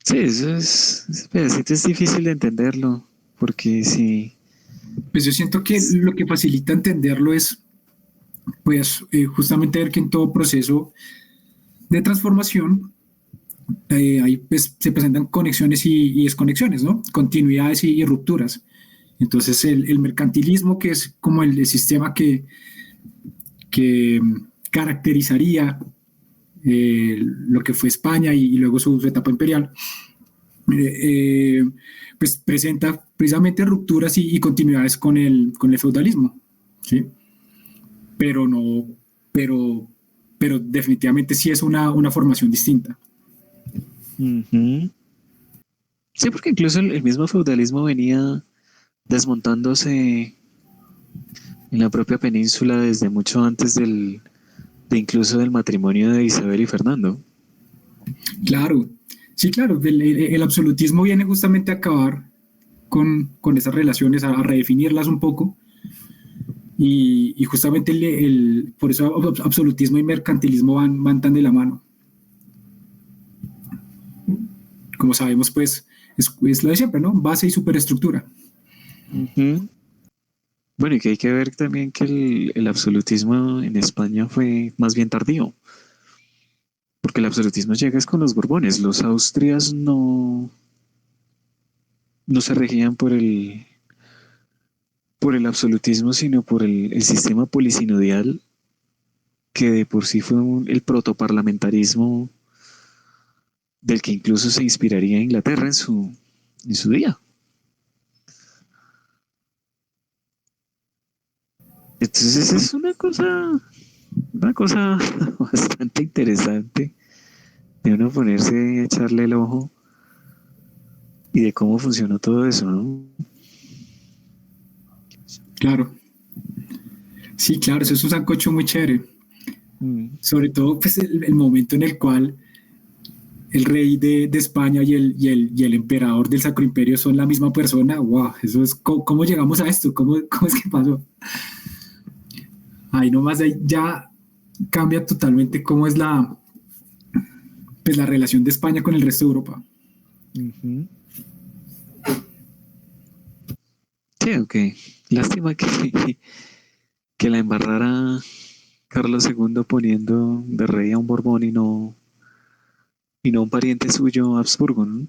Sí, ese pedacito es difícil de entenderlo, porque sí. Pues yo siento que lo que facilita entenderlo es, pues, justamente ver que en todo proceso de transformación ahí pues, se presentan conexiones y desconexiones, ¿no? Continuidades y rupturas. Entonces, el mercantilismo, que es como el sistema que caracterizaría lo que fue España y luego su etapa imperial, pues presenta precisamente rupturas y continuidades con el feudalismo, ¿sí? Pero no, pero, pero definitivamente sí es una formación distinta. Ujú. Sí, porque incluso el mismo feudalismo venía desmontándose en la propia península desde mucho antes de incluso del matrimonio de Isabel y Fernando. Claro, sí, claro, el absolutismo viene justamente a acabar con esas relaciones, a redefinirlas un poco. Y justamente por eso absolutismo y mercantilismo van tan de la mano. Como sabemos, pues es lo de siempre, ¿no? Base y superestructura. Ujú. Bueno, y que hay que ver también que el absolutismo en España fue más bien tardío, porque el absolutismo llega es con los Borbones. Los Austrias no se regían por el absolutismo, sino por el sistema polisinodial, que de por sí fue el protoparlamentarismo del que incluso se inspiraría Inglaterra en su día. Entonces es una cosa bastante interesante de uno ponerse a echarle el ojo y de cómo funcionó todo eso, ¿no? Claro. Sí, claro, eso es un sancocho muy chévere. Mm. Sobre todo, pues, el momento en el cual el rey de España y el emperador del Sacro Imperio son la misma persona. ¡Wow! Eso es, ¿cómo llegamos a esto? ¿Cómo es que pasó? Ahí nomás ahí ya cambia totalmente cómo es pues, la relación de España con el resto de Europa. Ujú. Sí, ok. Lástima que la embarrara Carlos II poniendo de rey a un Borbón y no un pariente suyo Habsburgo, ¿no?